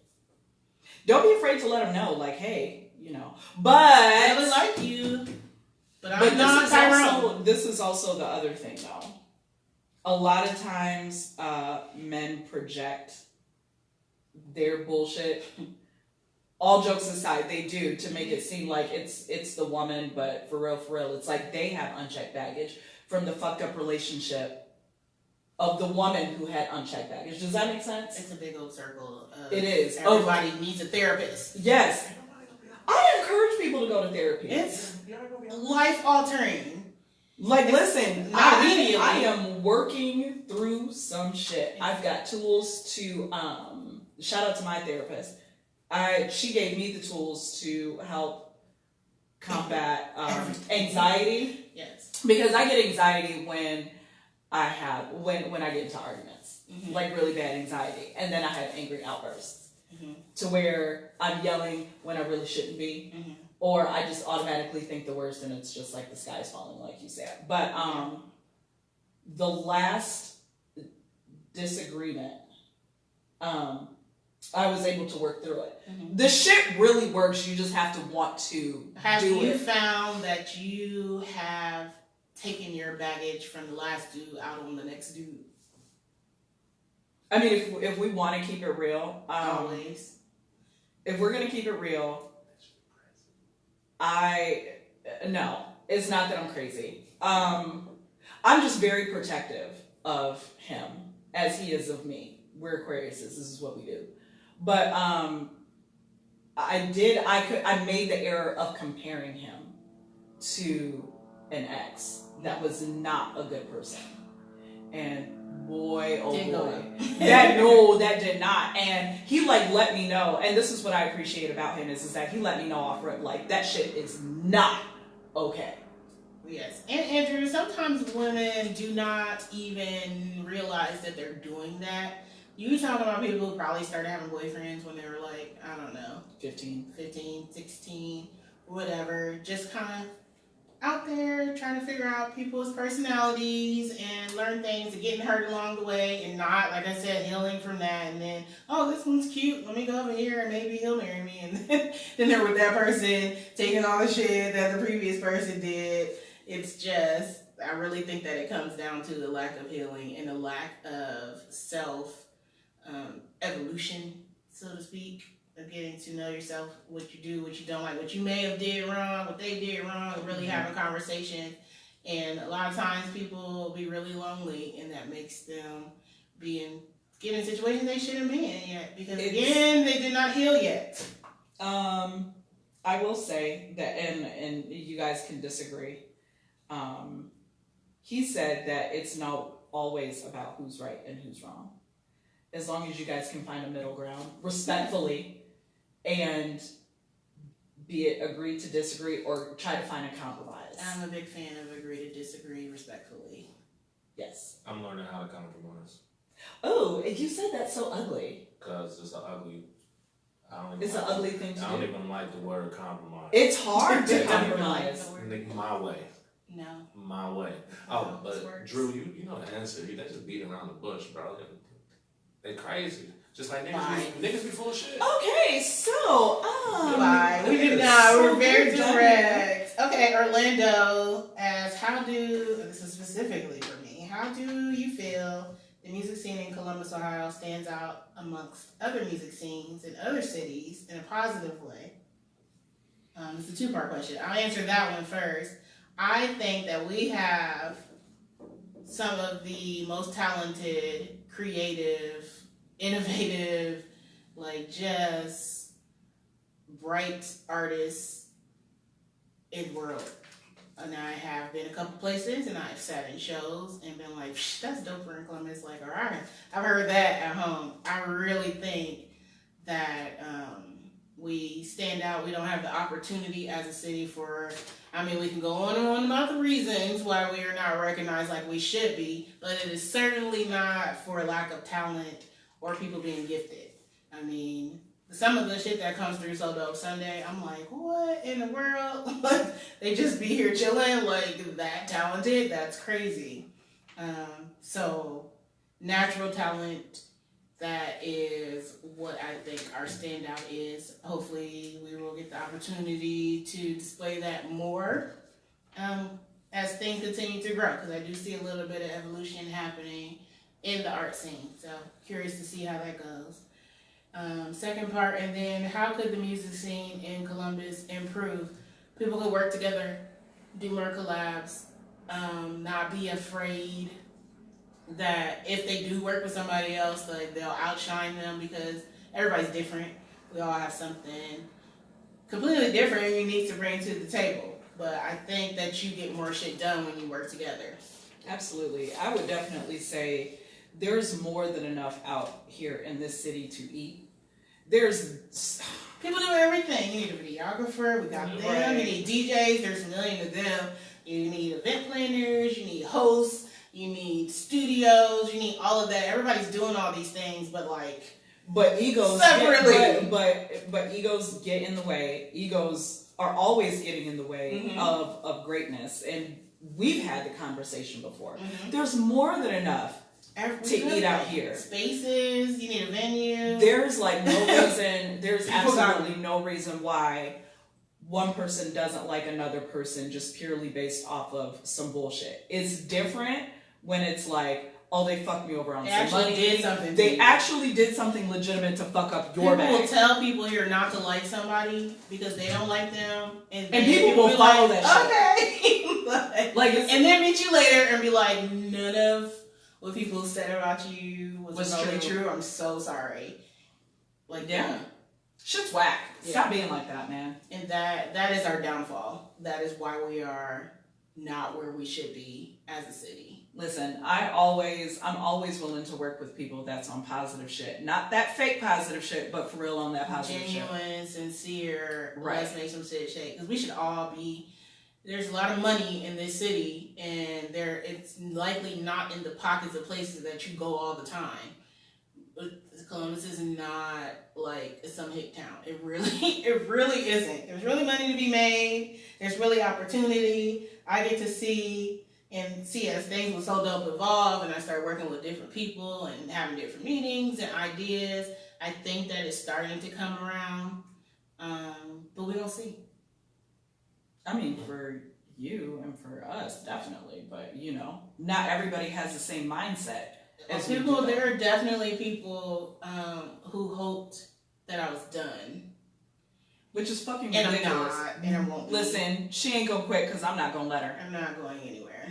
Don't be afraid to let them know, like, hey, but I really like you, but I'm not Tyrone. This is also the other thing, though. A lot of times, men project their bullshit. All jokes aside, they do to make it seem like it's the woman, but for real, it's like they have unchecked baggage from the fucked up relationship of the woman who had unchecked baggage. Does that make sense? It's a big old circle. It is. Everybody needs a therapist. Yes. I encourage people to go to therapy. It's life altering. Like, listen, immediately. I am working through some shit. I've got tools to, shout out to my therapist. She gave me the tools to help combat anxiety. Yes. Because I get anxiety when I have when I get into arguments, like really bad anxiety, and then I have angry outbursts to where I'm yelling when I really shouldn't be, or I just automatically think the worst, and it's just like the sky's falling, like you said. But the last disagreement, I was able to work through it. The shit really works. You just have to want to Have do you it. found that you have taken your baggage from the last dude out on the next dude? I mean, if we want to keep it real, Always. if we're gonna keep it real, no, it's not that I'm crazy. I'm just very protective of him as he is of me. We're Aquariuses. This is what we do. But I made the error of comparing him to an ex that was not a good person. And boy, oh Didn't go boy, well. that did not. And he like let me know. And this is what I appreciate about him is that he let me know off rip, like that shit is not okay. Yes. And Andrew, sometimes women do not even realize that they're doing that. You talking about people who probably started having boyfriends when they were like, I don't know, 15, 16, whatever. Just kind of out there trying to figure out people's personalities and learn things and getting hurt along the way and not, like I said, healing from that. And then, oh, this one's cute. Let me go over here and maybe he'll marry me. And then they're with that person taking all the shit that the previous person did. It's just, I really think that it comes down to the lack of healing and the lack of self evolution, so to speak, of getting to know yourself, what you do, what you don't like, what you may have did wrong, what they did wrong, and really having conversation. And a lot of times people will be really lonely, and that makes them get in situations they shouldn't be in yet, because again, they did not heal yet. I will say that, and you guys can disagree. He said that it's not always about who's right and who's wrong. As long as you guys can find a middle ground, respectfully, and be it agree to disagree or try to find a compromise. I'm a big fan of agree to disagree respectfully. Yes. I'm learning how to compromise. Oh, you said that so ugly. Because it's an ugly... It's an ugly thing to do. I don't even like the word compromise. It's hard to I don't even compromise. Like my way. No. My way. Oh, but Drew, you know the answer. They just beat around the bush, bro. They crazy. Just like niggas be full of shit. Okay, so Bye. We did not. We're very direct. Okay, Orlando asks, this is specifically for me, how do you feel the music scene in Columbus, Ohio stands out amongst other music scenes in other cities in a positive way? It's a two-part question. I'll answer that one first. I think that we have some of the most talented, creative, innovative, like just bright artists in the world. And I have been a couple places and I've sat in shows and been like, that's dope for in Columbus. Like, all right, I've heard that at home. I really think that we stand out. We don't have the opportunity as a city we can go on and on about the reasons why we are not recognized like we should be, but it is certainly not for lack of talent or people being gifted. I mean, some of the shit that comes through So Dope Sunday, I'm like, what in the world? They just be here chilling, like that talented? That's crazy. So natural talent, that is what I think our standout is. Hopefully we will get the opportunity to display that more as things continue to grow, because I do see a little bit of evolution happening in the art scene. So curious to see how that goes. Second part, and then how could the music scene in Columbus improve? People could work together, do more collabs, not be afraid that if they do work with somebody else, like they'll outshine them, because everybody's different. We all have something completely different and unique to bring to the table. But I think that you get more shit done when you work together. Absolutely. I would definitely say there's more than enough out here in this city to eat. There's people do everything. You need a videographer, we got them. Right. You need DJs, there's a million of them. You need event planners, you need hosts, you need studios, you need all of that. Everybody's doing all these things, but like, but egos separately. but egos get in the way. Egos are always getting in the way of greatness, and we've had the conversation before. There's more than enough to eat out here. Spaces, you need a venue. There's like no reason. There's absolutely no reason why one person doesn't like another person just purely based off of some bullshit. It's different when it's like, oh, they fucked me over on some money. They actually did something legitimate to fuck up your bag. People will tell people here not to like somebody because they don't like them, and people will follow that shit. Okay. like and then meet you later and be like, none of what people said about you was really true. I'm so sorry. Like, yeah. Shit's whack. Stop being like that, man. And that is our downfall. That is why we are not where we should be as a city. Listen, I'm always willing to work with people that's on positive shit. Not that fake positive shit, but for real on that positive Genuine, shit. Sincere, right. Let's make some shit shake. Because we should all be... There's a lot of money in this city, and it's likely not in the pockets of places that you go all the time. Columbus is not like some hick town. It really isn't. There's really money to be made. There's really opportunity. I get to see as things will so dope evolve, and I start working with different people and having different meetings and ideas. I think that it's starting to come around, but we don't see. I mean, for you and for us, definitely. But, not everybody has the same mindset. There are definitely people who hoped that I was done. Which is fucking and ridiculous. I'm not, and I won't. Listen, she ain't gonna quit because I'm not gonna let her. I'm not going anywhere.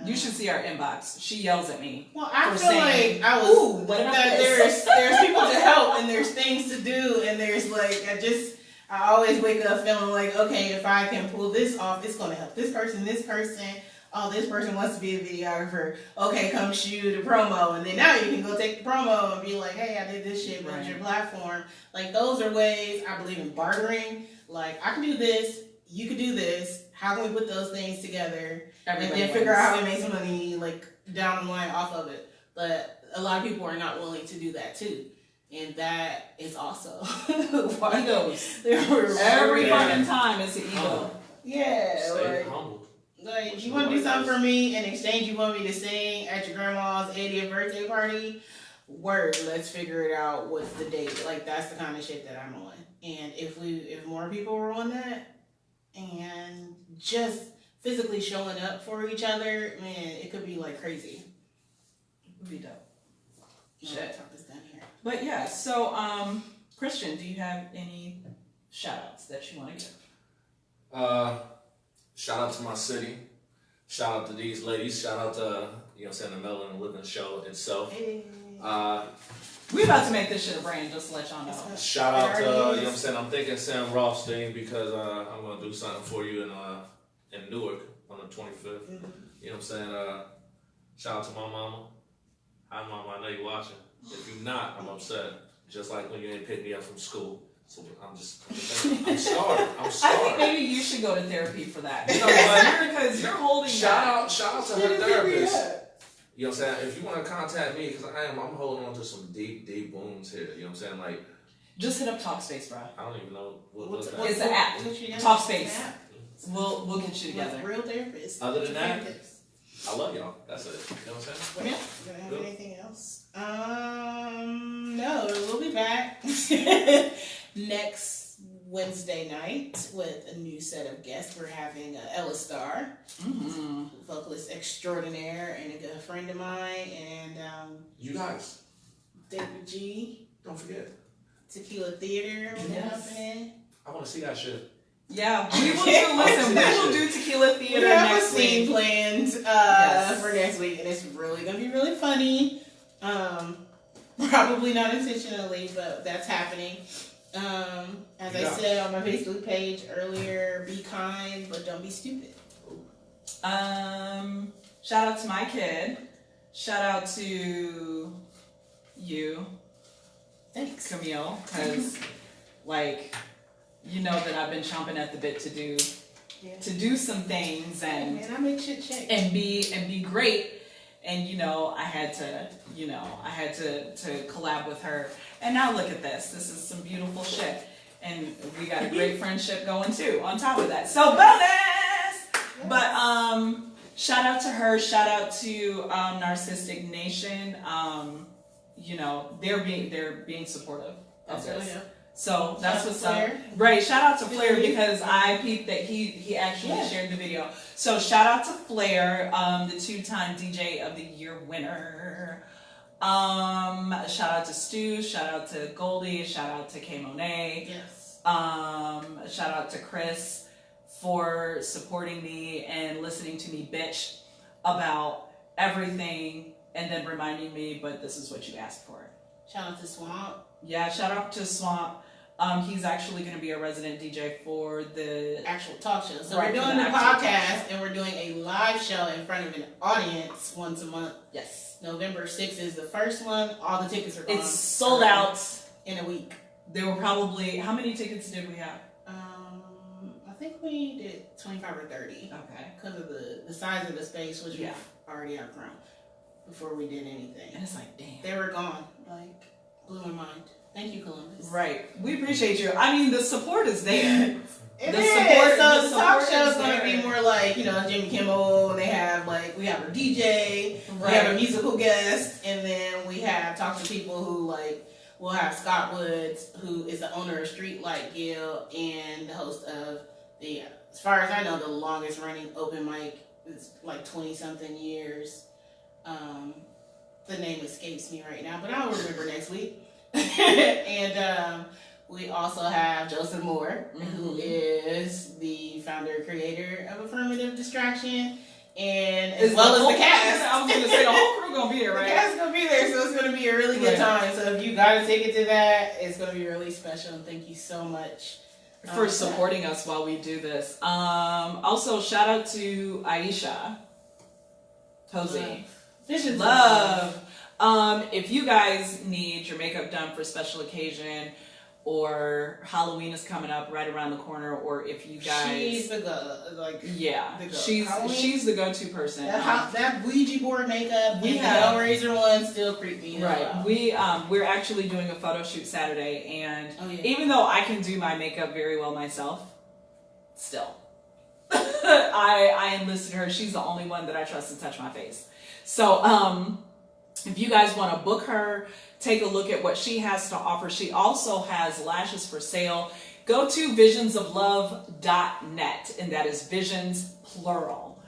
You should see our inbox. She yells at me. Well, I feel like I was. There's people to help, and there's things to do, and there's like I always wake up feeling like, okay, if I can pull this off, it's gonna help this person. Oh, this person wants to be a videographer. Okay, come shoot a promo. And then now you can go take the promo and be like, hey, I did this shit, build your platform. Like, those are ways I believe in bartering. Like, I can do this, you can do this. How can we put those things together? And then figure out how we make some money, like, down the line off of it. But a lot of people are not willing to do that, too. And that is also egos. Every fucking time it's an ego. Yeah. Stay humble. Like, you want to do something for me in exchange you want me to sing at your grandma's 80th birthday party? Word, let's figure it out. What's the date? Like, that's the kind of shit that I'm on. And if more people were on that and just physically showing up for each other, man, it could be like crazy. It would be dope. Shit. Talk this down here. But yeah, so Christian, do you have any shout outs that you want to give? Shout out to my city. Shout out to these ladies. Shout out to, the Melanin Living Show itself. Hey. We about to make this shit a brand, just to let y'all know. Shout out to, I'm thinking Sam Rothstein because I'm going to do something for you in Newark on the 25th. Shout out to my mama. Hi, mama, I know you're watching. If you're not, I'm upset. Just like when you didn't pick me up from school. So I'm scarred. I'm scarred. I think maybe you should go to therapy for that. You know what? Because you're holding shout out to her therapist. You know what I'm saying? If you want to contact me, because I'm holding on to some deep, deep wounds here. You know what I'm saying? Like, just hit up Talkspace, bro. I don't even know what's that. It's an app. Talkspace. We'll get you together. Real therapist. Other than that, I love y'all. That's it. You know what I'm saying? Yeah. Gonna have anything else? No, we'll be back next Wednesday night with a new set of guests. We're having Ella Starr, vocalist extraordinaire and a good friend of mine, and you guys, David G. Don't forget Tequila Theater will be happening. I want to see that shit. Yeah, we will do. Listen, we will do Tequila Theater next week. We have a scene planned for next week, and it's really gonna be really funny. Probably not intentionally, but that's happening. As I said on my Facebook page earlier, be kind, but don't be stupid. Shout out to my kid. Shout out to you. Thanks, Qamil, because you know that I've been chomping at the bit to do some things and man, I make shit shake and be great. And I had to collab with her. And now look at this. This is some beautiful shit. And we got a great friendship going too on top of that. So bonus! But shout out to her, shout out to Narcissistic Nation. They're being supportive of this. So that's what's up. Right, shout out to Flair because I peeped that he actually shared the video. So shout out to Flair, the 2-time DJ of the Year winner. Shout out to Stu, shout out to Goldie, shout out to K Monet. Yes. Shout out to Chris for supporting me and listening to me bitch about everything and then reminding me, but this is what you asked for. Shout out to Swamp. Yeah, shout out to Swamp. He's actually going to be a resident DJ for the actual talk show. So right, we're doing the podcast and we're doing a live show in front of an audience once a month. Yes. November 6th is the first one. All the tickets are gone. It's sold out in a week. There were probably, how many tickets did we have? I think we did 25 or 30. Okay. Because of the size of the space, which we've already outgrown before we did anything. And it's like, damn. They were gone. Like, blew my mind. Thank you, Columbus. Right. We appreciate you. I mean, the support is there. It is. So the talk show is going to be more like, Jimmy Kimmel. They have we have a DJ. We have a musical guest. And then we have talk to people who we'll have Scott Woods, who is the owner of Streetlight Guild and the host of the, as far as I know, the longest running open mic. It's 20-something years. The name escapes me right now, but I'll remember next week. And we also have Joseph Moore, who is the founder and creator of Affirmative Distraction, and as well as the cast. I was going to say the whole crew going to be there, right? The cast is going to be there, so it's going to be a really good time. So if you got a ticket to that, it's going to be really special. And thank you so much for supporting us while we do this. Also, shout out to Aisha Posey. Visions Love. If you guys need your makeup done for special occasion, or Halloween is coming up right around the corner, or if you guys, she's the go. She's the go-to person. That Ouija board makeup, we and have the Hellraiser one still creepy. Right. We're actually doing a photo shoot Saturday, and even though I can do my makeup very well myself, still, I enlisted her. She's the only one that I trust to touch my face. So, if you guys want to book her, take a look at what she has to offer. She also has lashes for sale. Go to visionsoflove.net, and that is visions, plural,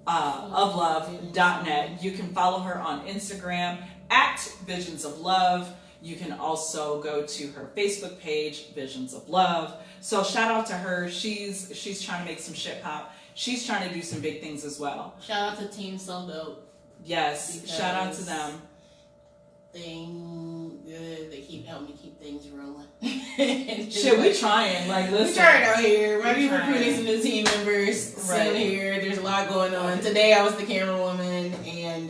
of love.net. You can follow her on Instagram at Visions of Love. You can also go to her Facebook page, Visions of Love. So shout out to her. She's trying to make some shit pop. She's trying to do some big things as well. Shout out to Team So Dope. Yes, shout out to them. They keep helping me keep things rolling. Shit, we trying. Listen. We trying out here. Maybe recruiting some new team members soon here. There's a lot going on. Today I was the camera woman and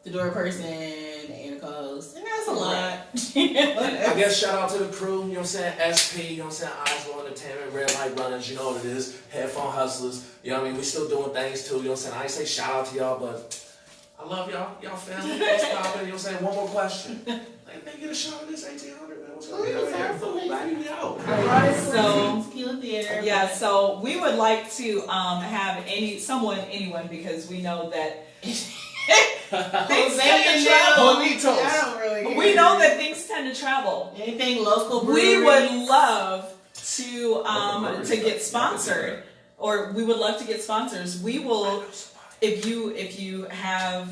the door person and a co-host. And that's a lot. I guess shout out to the crew, you know what I'm saying? SP, you know what I'm saying? Oslo Entertainment, Red Light Runners, you know what it is. Headphone Hustlers, you know what I mean? We still doing things too, you know what I'm saying? I ain't say shout out to y'all, but I love y'all. Y'all family. What's poppin'? You know what I'm saying? One more question. They get a shot of this 1800, man. What's going on? So we would like to have anyone, because we know that things tend to travel. We know that things tend to travel. Anything local breweries. We would love to get sponsored, or we would love to get sponsors. We will. If you have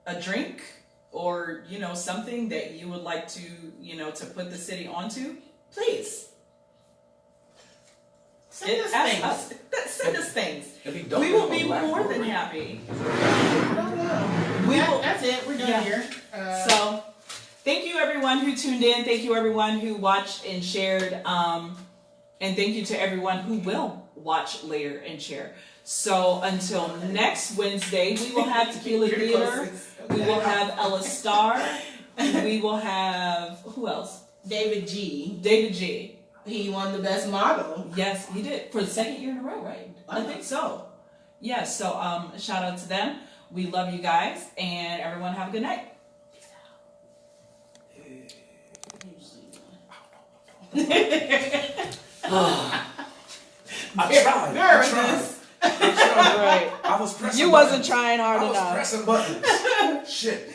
a drink or something that you would like to to put the city onto, please send us things. We will be more than happy. That's it. We're done here. So thank you everyone who tuned in. Thank you everyone who watched and shared. And thank you to everyone who will watch later and share. So until next Wednesday, we will have Tequila Theater, we will have Ella Starr, and we will have, who else? David G. He won the best model. Yes, he did. For the second year in a row, right? I think so. Yeah, so shout out to them. We love you guys, and everyone have a good night. I tried. Right. I was pressing You wasn't buttons. trying hard I was enough. pressing buttons. Shit.